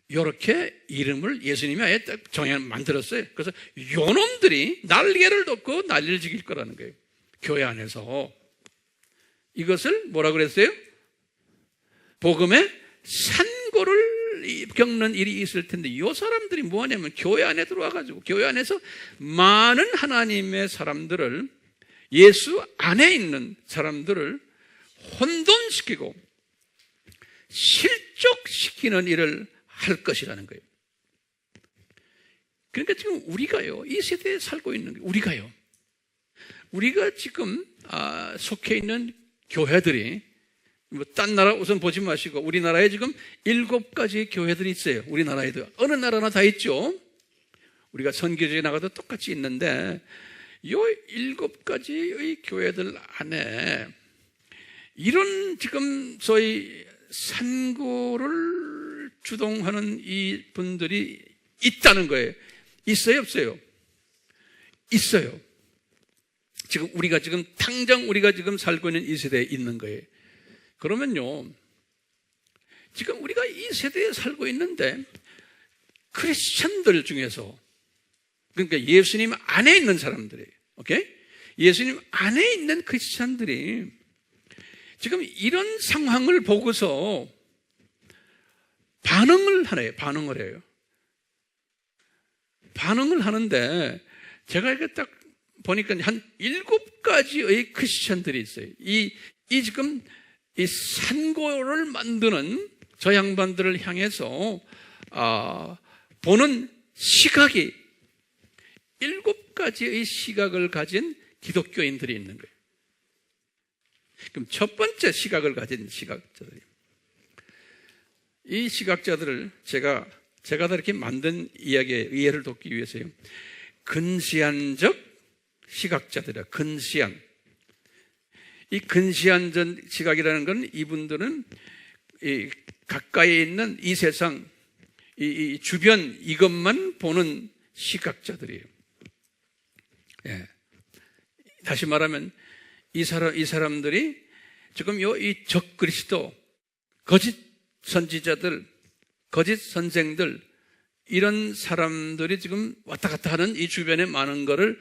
이렇게 이름을 예수님이 아예 딱 만들었어요. 그래서 요놈들이 날개를 돋고 난리를 지킬 거라는 거예요. 교회 안에서. 이것을 뭐라 그랬어요? 복음의 산고를 겪는 일이 있을 텐데, 이 사람들이 뭐냐면 교회 안에 들어와가지고 교회 안에서 많은 하나님의 사람들을, 예수 안에 있는 사람들을 혼돈시키고 실족시키는 일을 할 것이라는 거예요. 그러니까 지금 우리가요, 이 세대에 살고 있는 거예요. 우리가 지금 속해 있는 교회들이, 뭐 딴 나라 우선 보지 마시고 우리나라에 지금 7가지 교회들이 있어요. 우리나라에도 어느 나라나 다 있죠. 우리가 선교지에 나가도 똑같이 있는데 이 7가지의 교회들 안에 이런 지금 소위 산고를 주동하는 이 분들이 있다는 거예요. 있어요, 없어요? 있어요. 지금 우리가 당장 우리가 지금 살고 있는 이 세대에 있는 거예요. 그러면요, 지금 우리가 이 세대에 살고 있는데 크리스천들 중에서, 그러니까 예수님 안에 있는 사람들이에요. 오케이? 예수님 안에 있는 크리스천들이 지금 이런 상황을 보고서 반응을 해요. 반응을 하는데 제가 이렇게 딱 보니까 한 7가지의 크리스천들이 있어요. 지금 이 산고를 만드는 저 양반들을 향해서 보는 시각이 7가지의 시각을 가진 기독교인들이 있는 거예요. 그럼 첫 번째 시각을 가진 시각자들이, 이 시각자들을 제가 다 이렇게 만든 이야기에 이해를 돕기 위해서요, 근시안적 시각자들이야. 근시안. 이 근시안적 시각이라는 건, 이분들은 이 가까이 있는 이 세상, 이 주변 이것만 보는 시각자들이에요. 예. 다시 말하면 이 사람들이 지금 이 적그리스도, 거짓 선지자들, 거짓 선생들, 이런 사람들이 지금 왔다 갔다 하는 이 주변에 많은 거를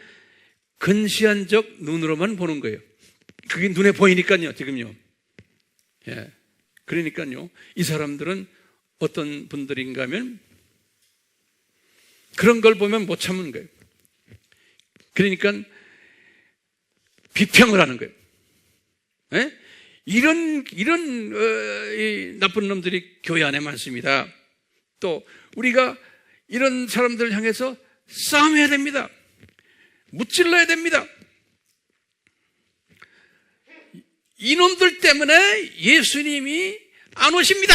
근시안적 눈으로만 보는 거예요. 그게 눈에 보이니까요, 지금요. 예. 그러니까요, 이 사람들은 어떤 분들인가 하면 그런 걸 보면 못 참는 거예요. 그러니까 비평을 하는 거예요. 예? 이런 이 나쁜 놈들이 교회 안에 많습니다. 또 우리가 이런 사람들을 향해서 싸움해야 됩니다. 무찔러야 됩니다. 이놈들 때문에 예수님이 안 오십니다.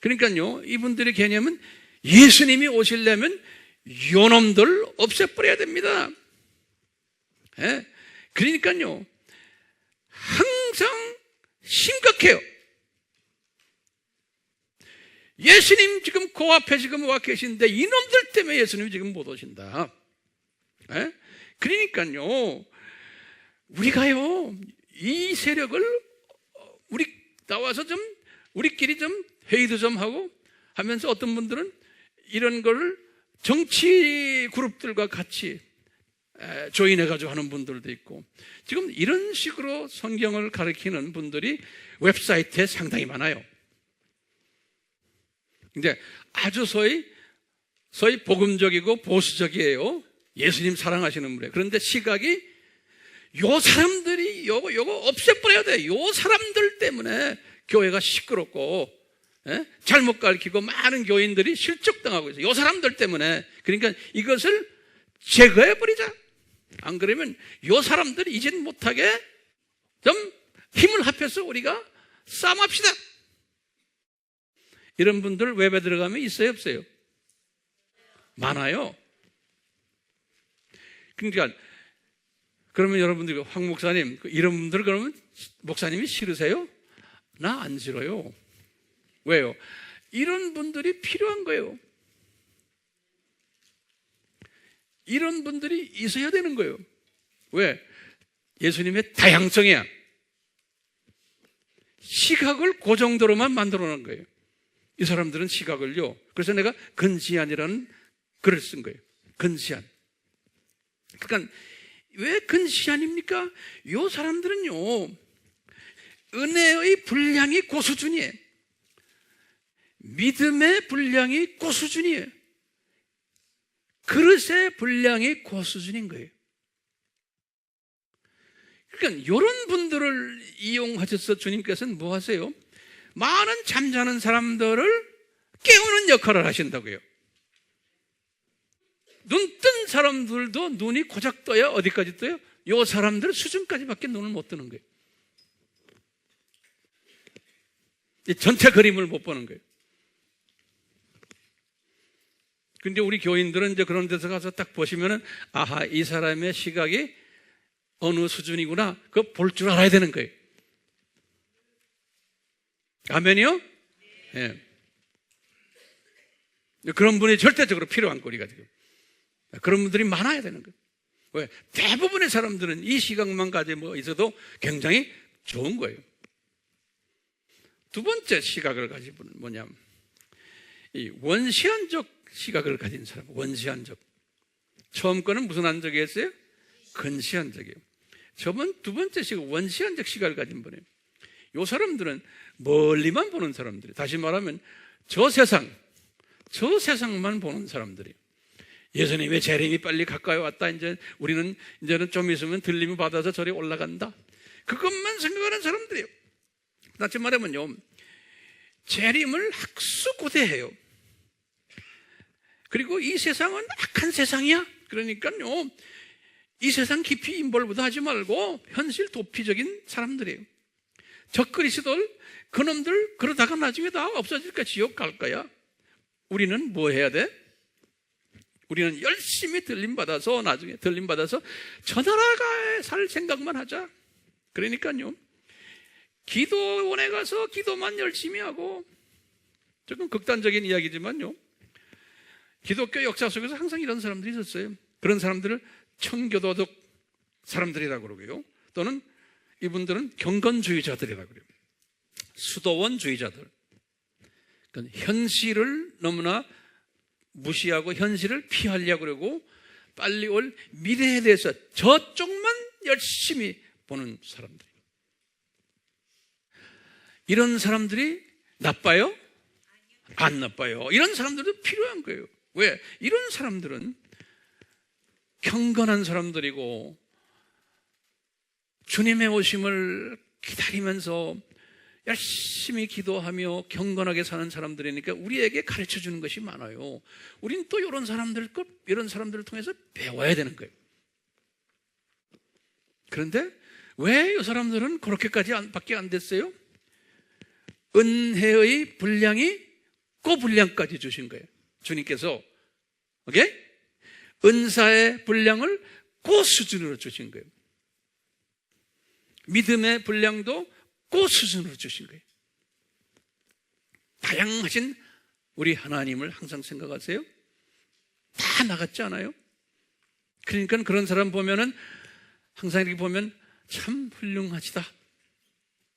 그러니까요, 이분들의 개념은 예수님이 오시려면 요놈들 없애버려야 됩니다. 예? 그러니까요, 항상 심각해요. 예수님 지금 코앞에 지금 와 계신데 이놈들 때문에 예수님이 지금 못 오신다. 예? 그러니까요, 우리가요, 이 세력을 우리 나와서 좀 우리끼리 좀 회의도 좀 하고 하면서 어떤 분들은 이런 걸 정치 그룹들과 같이 조인해가지고 하는 분들도 있고, 지금 이런 식으로 성경을 가르치는 분들이 웹사이트에 상당히 많아요. 이제 아주 소위 복음적이고 보수적이에요. 예수님 사랑하시는 분이에요. 그런데 시각이 요 사람들이 요거 없애버려야 돼. 요 사람들 때문에 교회가 시끄럽고, 예? 잘못 가르치고 많은 교인들이 실족당하고 있어요. 요 사람들 때문에. 그러니까 이것을 제거해버리자. 안 그러면 요 사람들이 이젠 못하게 좀 힘을 합해서 우리가 싸움합시다. 이런 분들 웹에 들어가면 있어요, 없어요? 많아요. 그러니까 그러면 여러분들이 황 목사님, 이런 분들 그러면 목사님이 싫으세요? 나 안 싫어요. 왜요? 이런 분들이 필요한 거예요. 이런 분들이 있어야 되는 거예요. 왜? 예수님의 다양성이야. 시각을 그 정도로만 만들어 놓은 거예요. 이 사람들은 시각을요. 그래서 내가 근시안이라는 글을 쓴 거예요. 근시안. 그러니까 왜 근시안입니까? 이 사람들은요, 은혜의 분량이 고수준이에요. 믿음의 분량이 고수준이에요. 그릇의 분량이 고수준인 거예요. 그러니까 이런 분들을 이용하셔서 주님께서는 뭐 하세요? 많은 잠자는 사람들을 깨우는 역할을 하신다고요. 눈 뜬 사람들도 눈이 고작 떠야 어디까지 떠요? 이 사람들 수준까지밖에 눈을 못 뜨는 거예요. 이 전체 그림을 못 보는 거예요. 근데 우리 교인들은 이제 그런 데서 가서 딱 보시면은, 아하, 이 사람의 시각이 어느 수준이구나, 그거 볼 줄 알아야 되는 거예요. 아멘이요? 예. 그런 분이 절대적으로 필요한 꼴이가 지금. 그런 분들이 많아야 되는 거예요. 왜? 대부분의 사람들은 이 시각만 가지고 있어도 굉장히 좋은 거예요. 두 번째 시각을 가진 분은 뭐냐면, 이 원시한적 시각을 가진 사람, 원시한적. 처음 거는 무슨 한적이었어요? 근시한적이에요. 저번 두 번째 시각, 원시한적 시각을 가진 분이에요. 이 사람들은 멀리만 보는 사람들이에요. 다시 말하면 저 세상만 보는 사람들이에요. 예수님의 재림이 빨리 가까이 왔다. 우리는 이제는 좀 있으면 들림을 받아서 저리 올라간다. 그것만 생각하는 사람들이에요. 다시 말하면요, 재림을 학수고대해요. 그리고 이 세상은 악한 세상이야. 그러니까요, 이 세상 깊이 인볼보다 하지 말고 현실 도피적인 사람들이에요. 적그리스도들, 그놈들 그러다가 나중에 다 없어질까, 지옥 갈 거야. 우리는 뭐 해야 돼? 우리는 열심히 들림받아서, 나중에 들림받아서 저 나라가 살 생각만 하자. 그러니까요, 기도원에 가서 기도만 열심히 하고, 조금 극단적인 이야기지만요, 기독교 역사 속에서 항상 이런 사람들이 있었어요. 그런 사람들을 청교도적 사람들이라고 그러고요, 또는 이분들은 경건주의자들이라고 그래요. 수도원주의자들. 그러니까 현실을 너무나 무시하고 현실을 피하려고 그러고, 빨리 올 미래에 대해서 저쪽만 열심히 보는 사람들. 이런 사람들이 나빠요? 안 나빠요. 이런 사람들도 필요한 거예요. 왜? 이런 사람들은 경건한 사람들이고 주님의 오심을 기다리면서 열심히 기도하며 경건하게 사는 사람들이니까 우리에게 가르쳐 주는 것이 많아요. 우리는 또 이런 사람들을 통해서 배워야 되는 거예요. 그런데 왜 이 사람들은 그렇게까지 밖에 안 됐어요? 은혜의 분량이 꼬분량까지 주신 거예요. 주님께서 오케이? 은사의 분량을 그 수준으로 주신 거예요. 믿음의 분량도 그 수준으로 주신 거예요. 다양하신 우리 하나님을 항상 생각하세요. 다 나같지 않아요? 그러니까 그런 사람 보면은 항상 이렇게 보면 참 훌륭하시다.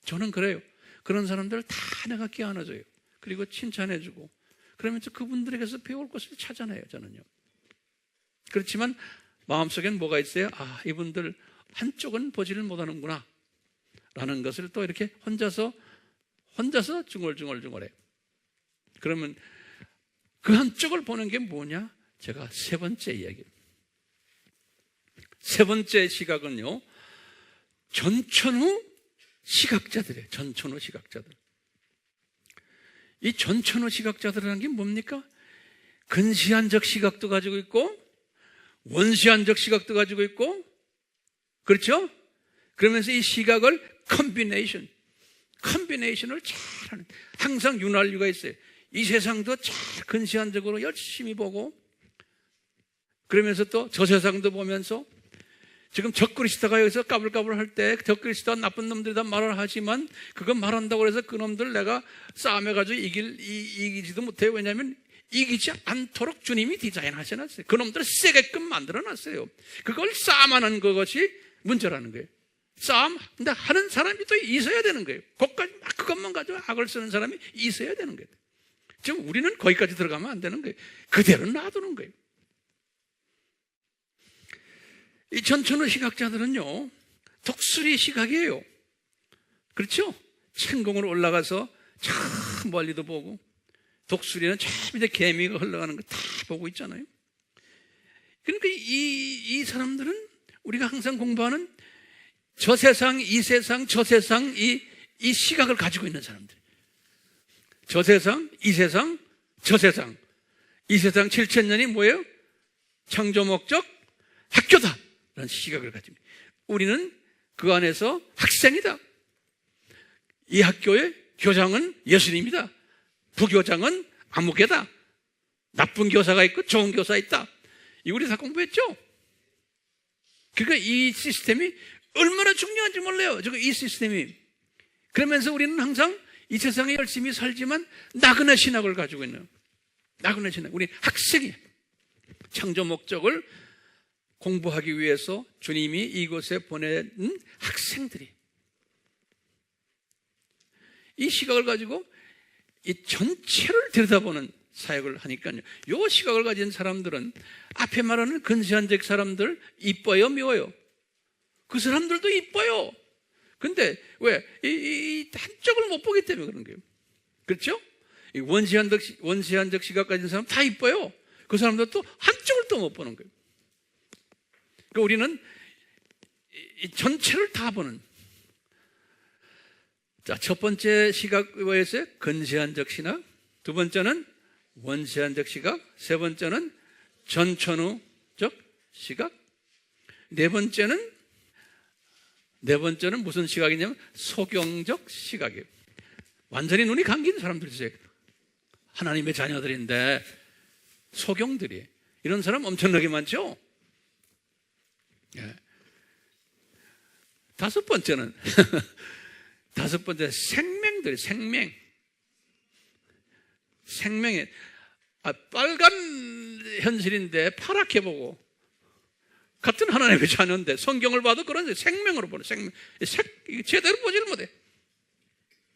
저는 그래요. 그런 사람들 다 내가 끼안아줘요. 그리고 칭찬해주고 그러면서 그분들에게서 배울 것을 찾아내요. 저는요. 그렇지만 마음속엔 뭐가 있어요? 아, 이분들 한쪽은 보지를 못하는구나 라는 것을 또 이렇게 혼자서 중얼중얼해요. 그러면 그 한쪽을 보는 게 뭐냐? 제가 세 번째 이야기예요. 세 번째 시각은요, 전천후 시각자들이에요. 전천후 시각자들. 이 전천후 시각자들이라는 게 뭡니까? 근시안적 시각도 가지고 있고 원시안적 시각도 가지고 있고, 그렇죠? 그러면서 이 시각을 컨비네이션을 잘하는, 항상 윤활유가 있어요. 이 세상도 잘 근시안적으로 열심히 보고, 그러면서 또 저 세상도 보면서, 지금 적그리스도가 여기서 까불까불 할 때 적그리스도가 나쁜 놈들이다 말을 하지만 그거 말한다고 해서 그 놈들 내가 싸움해가지고 이기지도 못해요. 왜냐하면 이기지 않도록 주님이 디자인하셔놨어요. 그 놈들을 세게끔 만들어놨어요. 그걸 싸움하는 그것이 문제라는 거예요. 싸움 근데 하는 사람이 또 있어야 되는 거예요. 그것만 가지고 악을 쓰는 사람이 있어야 되는 거예요. 지금 우리는 거기까지 들어가면 안 되는 거예요. 그대로 놔두는 거예요. 이 전천후 시각자들은요, 독수리 시각이에요. 그렇죠? 천공으로 올라가서 저 멀리도 보고, 독수리는 저 밑에 개미가 흘러가는 거 다 보고 있잖아요. 그러니까 이 사람들은 우리가 항상 공부하는 저 세상, 이 세상, 저 세상, 이 시각을 가지고 있는 사람들. 저 세상, 이 세상, 저 세상. 이 세상 7,000년이 뭐예요? 창조 목적 학교다 라는 시각을 가집니다. 우리는 그 안에서 학생이다. 이 학교의 교장은 예수님이다. 부교장은 아무개다. 나쁜 교사가 있고 좋은 교사 있다. 이 우리 다 공부했죠? 그러니까 이 시스템이 얼마나 중요한지 몰라요. 이 시스템이. 그러면서 우리는 항상 이 세상에 열심히 살지만 나그네 신학을 가지고 있는, 나그네 신학. 우리 학생이에요. 창조 목적을 공부하기 위해서 주님이 이곳에 보낸 학생들이 이 시각을 가지고 이 전체를 들여다보는 사역을 하니까요. 이 시각을 가진 사람들은 앞에 말하는 근시안적 사람들 이뻐요, 미워요? 그 사람들도 이뻐요. 근데 왜? 이 한쪽을 못 보기 때문에 그런 거예요. 그렇죠? 이 원시안적 시각 가진 사람 다 이뻐요. 그 사람들 또 한쪽을 또 못 보는 거예요. 그러니까 우리는 이 전체를 다 보는. 자, 첫 번째 시각에서 근시안적 신학, 두 번째는 원시안적 시각, 세 번째는 전천후적 시각, 네 번째는 무슨 시각이냐면 소경적 시각이에요. 완전히 눈이 감긴 사람들이 있어요. 하나님의 자녀들인데 소경들이. 이런 사람 엄청나게 많죠? 예. 다섯 번째 생명들이, 생명에 빨간 현실인데 파랗게 보고, 같은 하나님의 자녀인데 성경을 봐도 그런 생명으로 보는, 제대로 보지를 못해.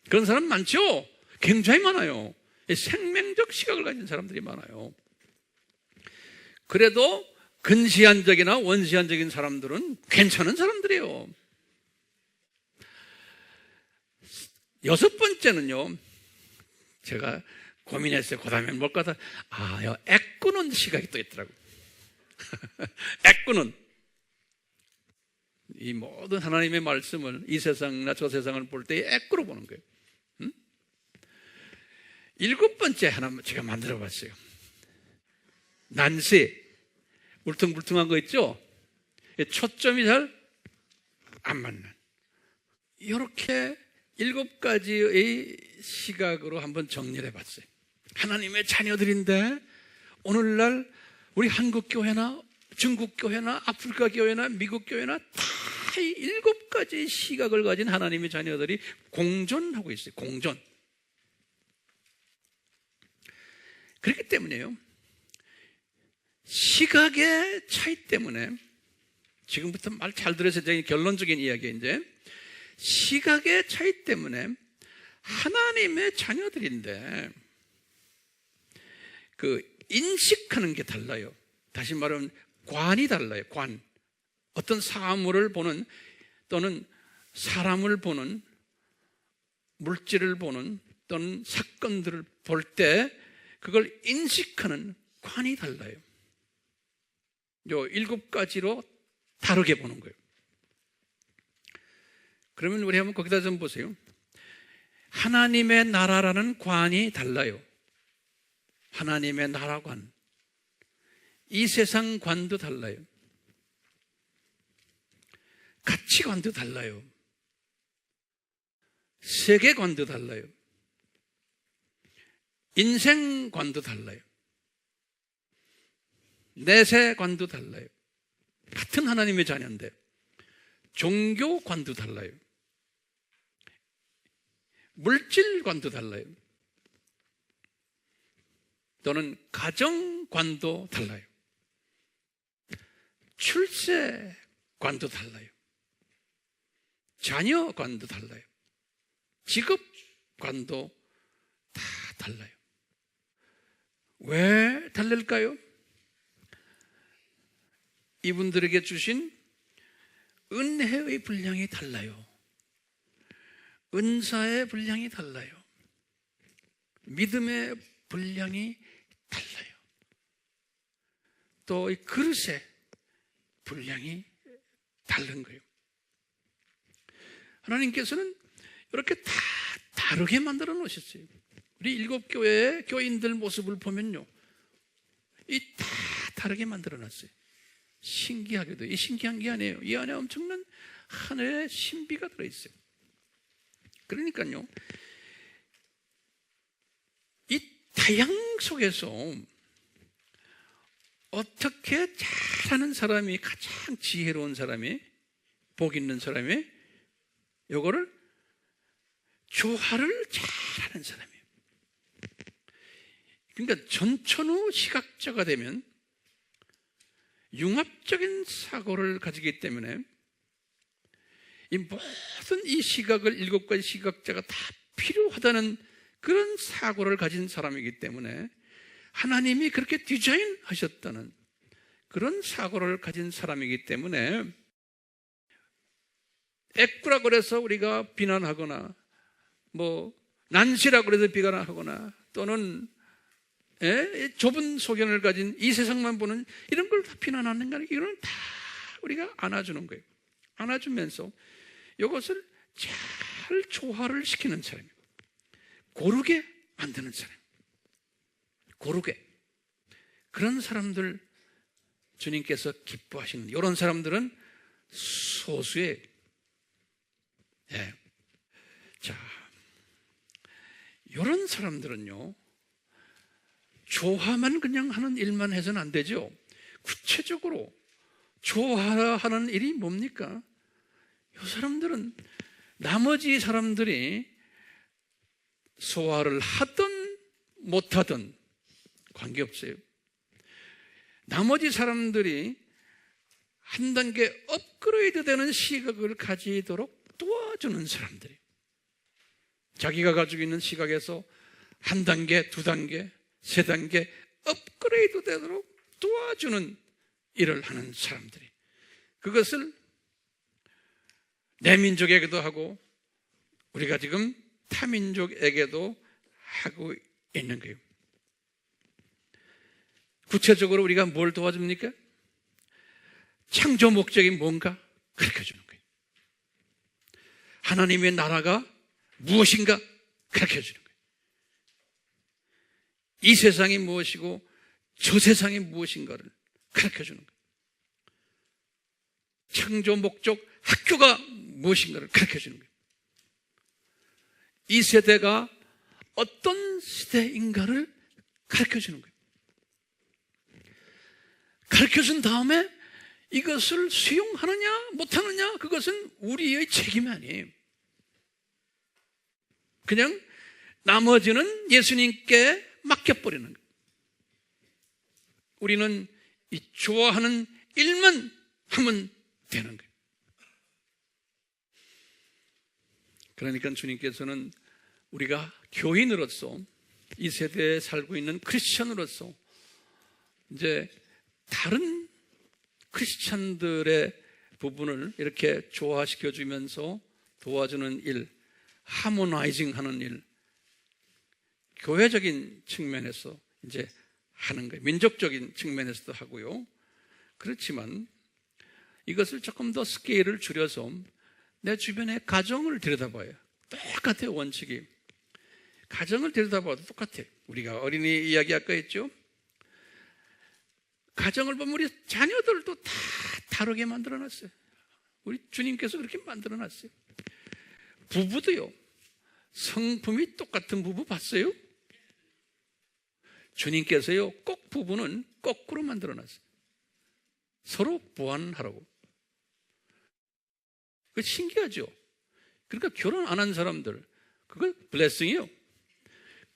그런 사람 많죠? 굉장히 많아요. 생명적 시각을 가진 사람들이 많아요. 그래도 근시안적이나 원시안적인 사람들은 괜찮은 사람들이에요. 여섯 번째는요, 제가 고민했어요. 그 다음에 뭘까 하다, 애꾸는 시각이 또 있더라고요. 애꾸는. 이 모든 하나님의 말씀을 이 세상이나 저 세상을 볼 때 애꾸로 보는 거예요. 일곱 번째 하나 제가 만들어 봤어요. 난세. 울퉁불퉁한 거 있죠? 초점이 잘 안 맞는. 이렇게 일곱 가지의 시각으로 한번 정리를 해봤어요. 하나님의 자녀들인데 오늘날 우리 한국교회나 중국교회나 아프리카 교회나 미국 교회나 다 이 일곱 가지 시각을 가진 하나님의 자녀들이 공존하고 있어요. 공존. 그렇기 때문에요, 시각의 차이 때문에, 지금부터 말 잘 들으세요. 결론적인 이야기인데, 시각의 차이 때문에 하나님의 자녀들인데 그 인식하는 게 달라요. 다시 말하면 관이 달라요. 관. 어떤 사물을 보는, 또는 사람을 보는, 물질을 보는, 또는 사건들을 볼 때 그걸 인식하는 관이 달라요. 요 일곱 가지로 다르게 보는 거예요. 그러면 우리 한번 거기다 좀 보세요. 하나님의 나라라는 관이 달라요. 하나님의 나라관. 이 세상 관도 달라요. 가치관도 달라요. 세계관도 달라요. 인생관도 달라요. 내세관도 달라요. 같은 하나님의 자녀인데 종교관도 달라요. 물질관도 달라요. 또는 가정관도 달라요. 출세관도 달라요. 자녀관도 달라요. 직업관도 다 달라요. 왜 다를까요? 이분들에게 주신 은혜의 분량이 달라요. 은사의 분량이 달라요. 믿음의 분량이 달라요. 또 이 그릇의 분량이 다른 거예요. 하나님께서는 이렇게 다 다르게 만들어 놓으셨어요. 우리 일곱 교회의 교인들 모습을 보면요, 이 다 다르게 만들어 놨어요. 신기하게도, 이 신기한 게 아니에요. 이 안에 엄청난 하늘의 신비가 들어있어요. 그러니까요, 이 다양 속에서 어떻게 잘하는 사람이, 가장 지혜로운 사람이, 복 있는 사람이, 요거를 조화를 잘하는 사람이에요. 그러니까 전천후 시각자가 되면 융합적인 사고를 가지기 때문에 이 모든 이 시각을, 일곱 가지 시각자가 다 필요하다는 그런 사고를 가진 사람이기 때문에 하나님이 그렇게 디자인하셨다는 그런 사고를 가진 사람이기 때문에 애꾸라고 그래서 우리가 비난하거나 난시라고 그래서 비난하거나 또는 좁은 소견을 가진 이 세상만 보는 이런 걸 다 비난하는 거 아니에요. 이거는 다 우리가 안아주는 거예요. 안아주면서 이것을 잘 조화를 시키는 사람이에요. 고르게 만드는 사람. 고르게. 그런 사람들 주님께서 기뻐하시는, 이런 사람들은 소수의, 자, 이런 사람들은요, 조화만 그냥 하는 일만 해서는 안 되죠. 구체적으로 조화하는 일이 뭡니까? 이 사람들은 나머지 사람들이 소화를 하든 못하든 관계없어요. 나머지 사람들이 한 단계 업그레이드 되는 시각을 가지도록 도와주는 사람들이, 자기가 가지고 있는 시각에서 한 단계, 두 단계, 세 단계 업그레이드 되도록 도와주는 일을 하는 사람들이 그것을 내 민족에게도 하고 우리가 지금 타민족에게도 하고 있는 거예요. 구체적으로 우리가 뭘 도와줍니까? 창조 목적이 뭔가 가르쳐주는 거예요. 하나님의 나라가 무엇인가 가르쳐주는 거예요. 이 세상이 무엇이고 저 세상이 무엇인가를 가르쳐주는 거예요. 창조 목적 학교가 무엇인가를 가르쳐주는 거예요. 이 세대가 어떤 시대인가를 가르쳐주는 거예요. 가르쳐준 다음에 이것을 수용하느냐 못하느냐 그것은 우리의 책임이 아니에요. 그냥 나머지는 예수님께 맡겨버리는 거예요. 우리는 이 좋아하는 일만 하면 되는 거예요. 그러니까 주님께서는 우리가 교인으로서 이 세대에 살고 있는 크리스천으로서 이제 다른 크리스천들의 부분을 이렇게 조화시켜 주면서 도와주는 일, 하모나이징 하는 일, 교회적인 측면에서 이제 하는 거예요. 민족적인 측면에서도 하고요. 그렇지만 이것을 조금 더 스케일을 줄여서 내 주변의 가정을 들여다봐요. 똑같아요, 원칙이. 가정을 들여다봐도 똑같아요. 우리가 어린이 이야기 아까 했죠? 가정을 보면 우리 자녀들도 다 다르게 만들어놨어요. 우리 주님께서 그렇게 만들어놨어요. 부부도요, 성품이 똑같은 부부 봤어요? 주님께서요, 꼭 부부는 거꾸로 만들어놨어요. 서로 보완하라고. 그 신기하죠? 그러니까 결혼 안 한 사람들, 그거 블레싱이에요.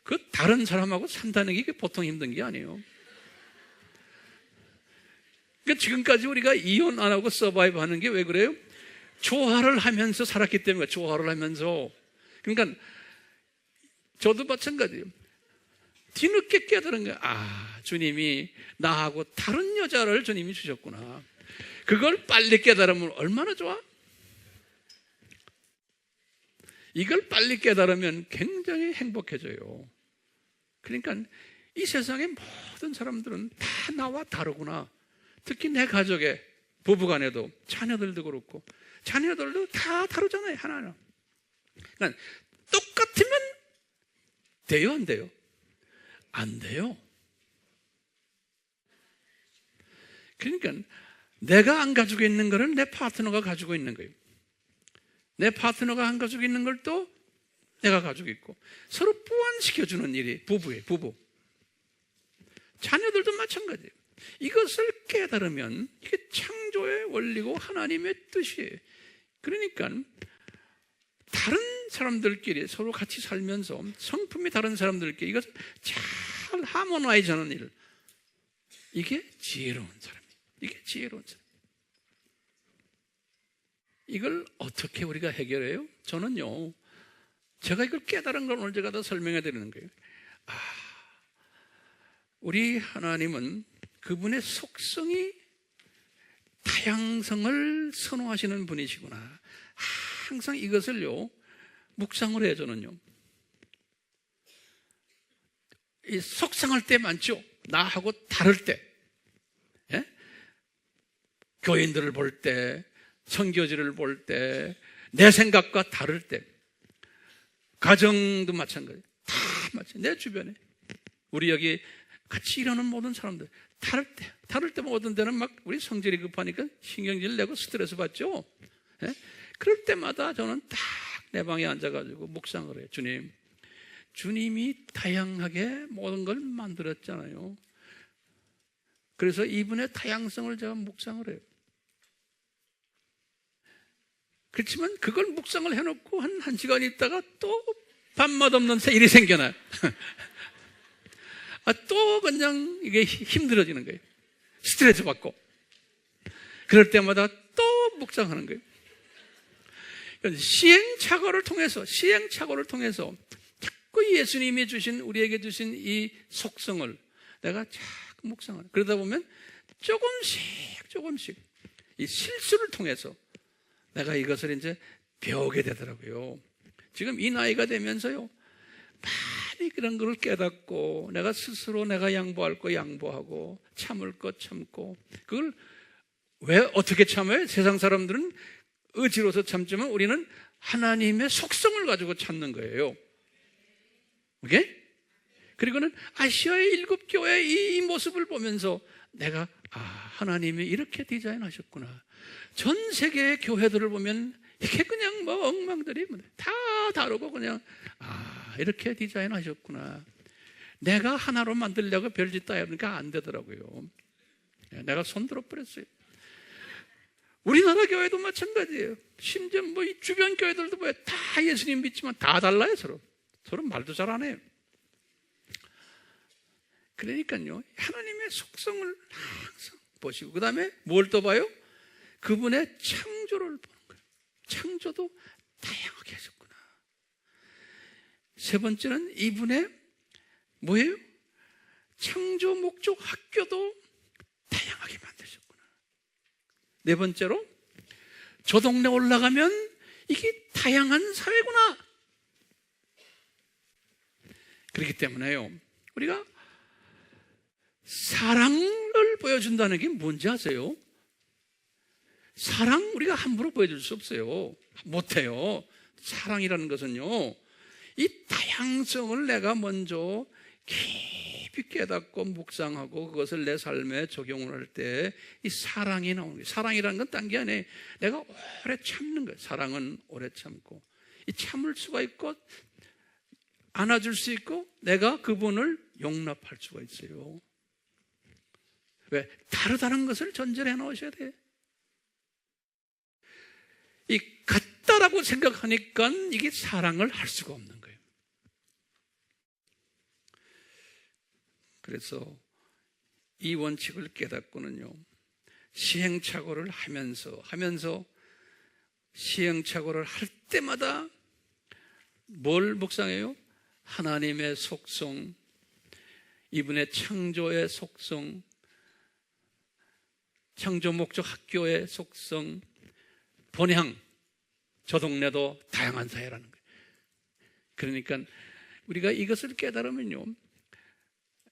그 다른 사람하고 산다는 게 보통 힘든 게 아니에요. 그러니까 지금까지 우리가 이혼 안 하고 서바이브 하는 게 왜 그래요? 조화를 하면서 살았기 때문에. 조화를 하면서. 그러니까 저도 마찬가지예요. 뒤늦게 깨달은 거예요. 아, 주님이 나하고 다른 여자를 주님이 주셨구나. 그걸 빨리 깨달으면 얼마나 좋아? 이걸 빨리 깨달으면 굉장히 행복해져요. 그러니까 이 세상의 모든 사람들은 다 나와 다르구나. 특히 내 가족의 부부간에도 자녀들도 그렇고 자녀들도 다 다르잖아요. 하나하나. 그러니까 똑같으면 돼요, 안 돼요? 안 돼요. 그러니까 내가 안 가지고 있는 거를 내 파트너가 가지고 있는 거예요. 내 파트너가 안 가지고 있는 걸 또 내가 가지고 있고 서로 보완시켜주는 일이 부부예요. 부부. 자녀들도 마찬가지예요. 이것을 깨달으면 이게 창조의 원리고 하나님의 뜻이에요. 그러니까 다른 사람들끼리 서로 같이 살면서 성품이 다른 사람들끼리 이것을 잘 하모나이즈 하는 일, 이게 지혜로운 사람이에요. 이게 지혜로운 사람. 이걸 어떻게 우리가 해결해요? 저는요, 제가 이걸 깨달은 걸 오늘 제가 다 설명해 드리는 거예요. 우리 하나님은 그분의 속성이 다양성을 선호하시는 분이시구나. 항상 이것을요, 묵상을 해요, 저는요. 이 속상할 때 많죠? 나하고 다를 때. 예? 교인들을 볼 때, 선교지를 볼 때, 내 생각과 다를 때, 가정도 마찬가지예요. 다 마찬가지예요. 내 주변에. 우리 여기 같이 일하는 모든 사람들, 다를 때 모든 데는 막 우리 성질이 급하니까 신경질 내고 스트레스 받죠? 예? 그럴 때마다 저는 딱 내 방에 앉아가지고 묵상을 해요. 주님이 다양하게 모든 걸 만들었잖아요. 그래서 이분의 다양성을 제가 묵상을 해요. 그렇지만 그걸 묵상을 해놓고 한 시간 있다가 또 밥맛 없는 일이 생겨나요. 또 그냥 이게 힘들어지는 거예요. 스트레스 받고. 그럴 때마다 또 묵상하는 거예요. 시행착오를 통해서 자꾸 예수님이 주신, 우리에게 주신 이 속성을 내가 자꾸 묵상하는. 그러다 보면 조금씩 이 실수를 통해서 내가 이것을 이제 배우게 되더라고요. 지금 이 나이가 되면서요, 많이 그런 걸 깨닫고 내가 스스로 내가 양보할 거 양보하고 참을 거 참고, 그걸 왜 어떻게 참아요? 세상 사람들은 의지로서 참지만 우리는 하나님의 속성을 가지고 참는 거예요. 오케이? 그리고는 아시아의 7교회의 이 모습을 보면서 내가 하나님이 이렇게 디자인하셨구나. 전 세계의 교회들을 보면 이렇게 그냥 뭐 엉망들이 다 다르고 그냥 이렇게 디자인하셨구나. 내가 하나로 만들려고 별짓 다 해보니까 안 되더라고요. 내가 손들어 버렸어요. 우리나라 교회도 마찬가지예요. 심지어 뭐 이 주변 교회들도 뭐 다 예수님 믿지만 다 달라요. 서로 말도 잘 안 해요. 그러니까요, 하나님의 속성을 항상 보시고, 그 다음에 뭘 또 봐요? 그분의 창조를 보는 거예요. 창조도 다양하게 하셨구나. 세 번째는 이분의 뭐예요? 창조 목적 학교도 다양하게 만드셨구나. 네 번째로, 저 동네 올라가면 이게 다양한 사회구나. 그렇기 때문에요, 우리가 사랑을 보여준다는 게 뭔지 아세요? 사랑 우리가 함부로 보여줄 수 없어요. 못해요. 사랑이라는 것은요, 이 다양성을 내가 먼저 깊이 깨닫고 묵상하고 그것을 내 삶에 적용을 할 때 이 사랑이 나오는 거예요. 사랑이라는 건 딴 게 아니에요. 내가 오래 참는 거예요. 사랑은 오래 참고, 이 참을 수가 있고 안아줄 수 있고 내가 그분을 용납할 수가 있어요. 왜? 다르다는 것을 전제로 해놓으셔야 돼요. 이 같다라고 생각하니까 이게 사랑을 할 수가 없는 거예요. 그래서 이 원칙을 깨닫고는요, 시행착오를 하면서 시행착오를 할 때마다 뭘 묵상해요? 하나님의 속성, 이분의 창조의 속성, 창조 목적 학교의 속성, 본향, 저 동네도 다양한 사회라는 거예요. 그러니까 우리가 이것을 깨달으면요,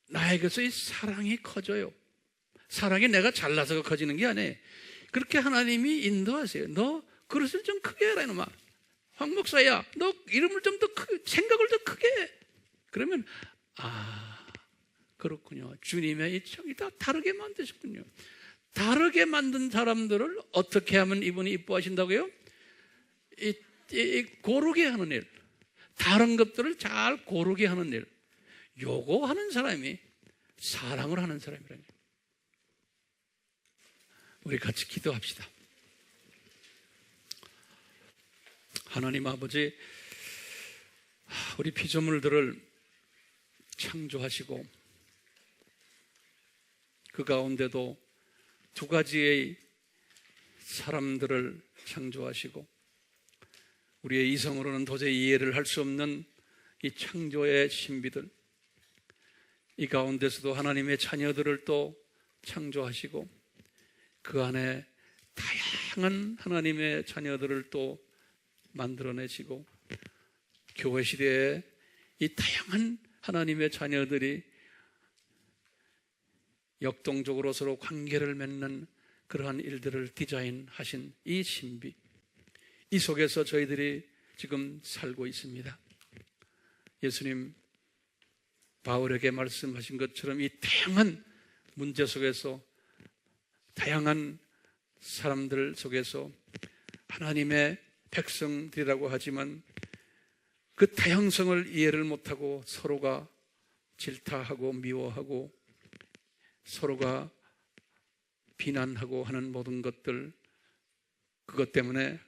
나에게서의 사랑이 커져요. 사랑이 내가 잘나서 커지는 게 아니에요. 그렇게 하나님이 인도하세요. 너 그릇을 좀 크게 해라 이놈아. 황 목사야, 너 이름을 좀 더 크게, 생각을 더 크게 해. 그러면 그렇군요. 주님의 이 청이 다 다르게 만드셨군요. 다르게 만든 사람들을 어떻게 하면 이분이 이뻐하신다고요? 이 고르게 하는 일, 다른 것들을 잘 고르게 하는 일, 요거 하는 사람이 사랑을 하는 사람이라니. 우리 같이 기도합시다. 하나님 아버지, 우리 피조물들을 창조하시고 그 가운데도 두 가지의 사람들을 창조하시고 우리의 이성으로는 도저히 이해를 할 수 없는 이 창조의 신비들, 이 가운데서도 하나님의 자녀들을 또 창조하시고 그 안에 다양한 하나님의 자녀들을 또 만들어내시고 교회 시대에 이 다양한 하나님의 자녀들이 역동적으로 서로 관계를 맺는 그러한 일들을 디자인하신 이 신비, 이 속에서 저희들이 지금 살고 있습니다. 예수님 바울에게 말씀하신 것처럼 이 다양한 문제 속에서, 다양한 사람들 속에서 하나님의 백성들이라고 하지만 그 다양성을 이해를 못하고 서로가 질타하고 미워하고 서로가 비난하고 하는 모든 것들, 그것 때문에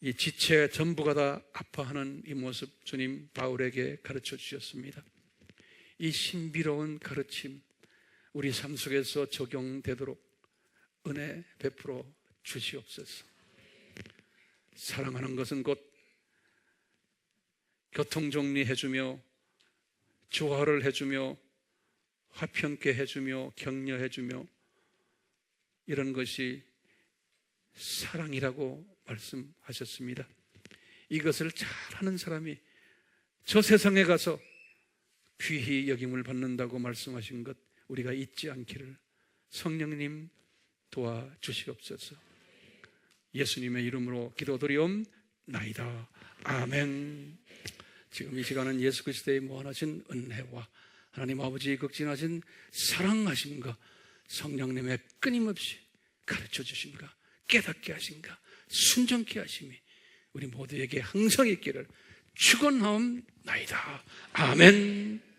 이 지체 전부가 다 아파하는 이 모습 주님 바울에게 가르쳐 주셨습니다. 이 신비로운 가르침 우리 삶 속에서 적용되도록 은혜 베풀어 주시옵소서. 사랑하는 것은 곧 교통정리해주며 조화를 해주며 화평케 해주며 격려해주며 이런 것이 사랑이라고 말씀하셨습니다. 이것을 잘하는 사람이 저 세상에 가서 귀히 여김을 받는다고 말씀하신 것 우리가 잊지 않기를 성령님 도와주시옵소서. 예수님의 이름으로 기도드리옵나이다. 아멘. 지금 이 시간은 예수 그리스도의 무한하신 은혜와 하나님 아버지의 극진하신 사랑하심과 성령님의 끊임없이 가르쳐 주심과 깨닫게 하심과 순종케 하심이 우리 모두에게 항상 있기를 축원하옵나이다. 아멘.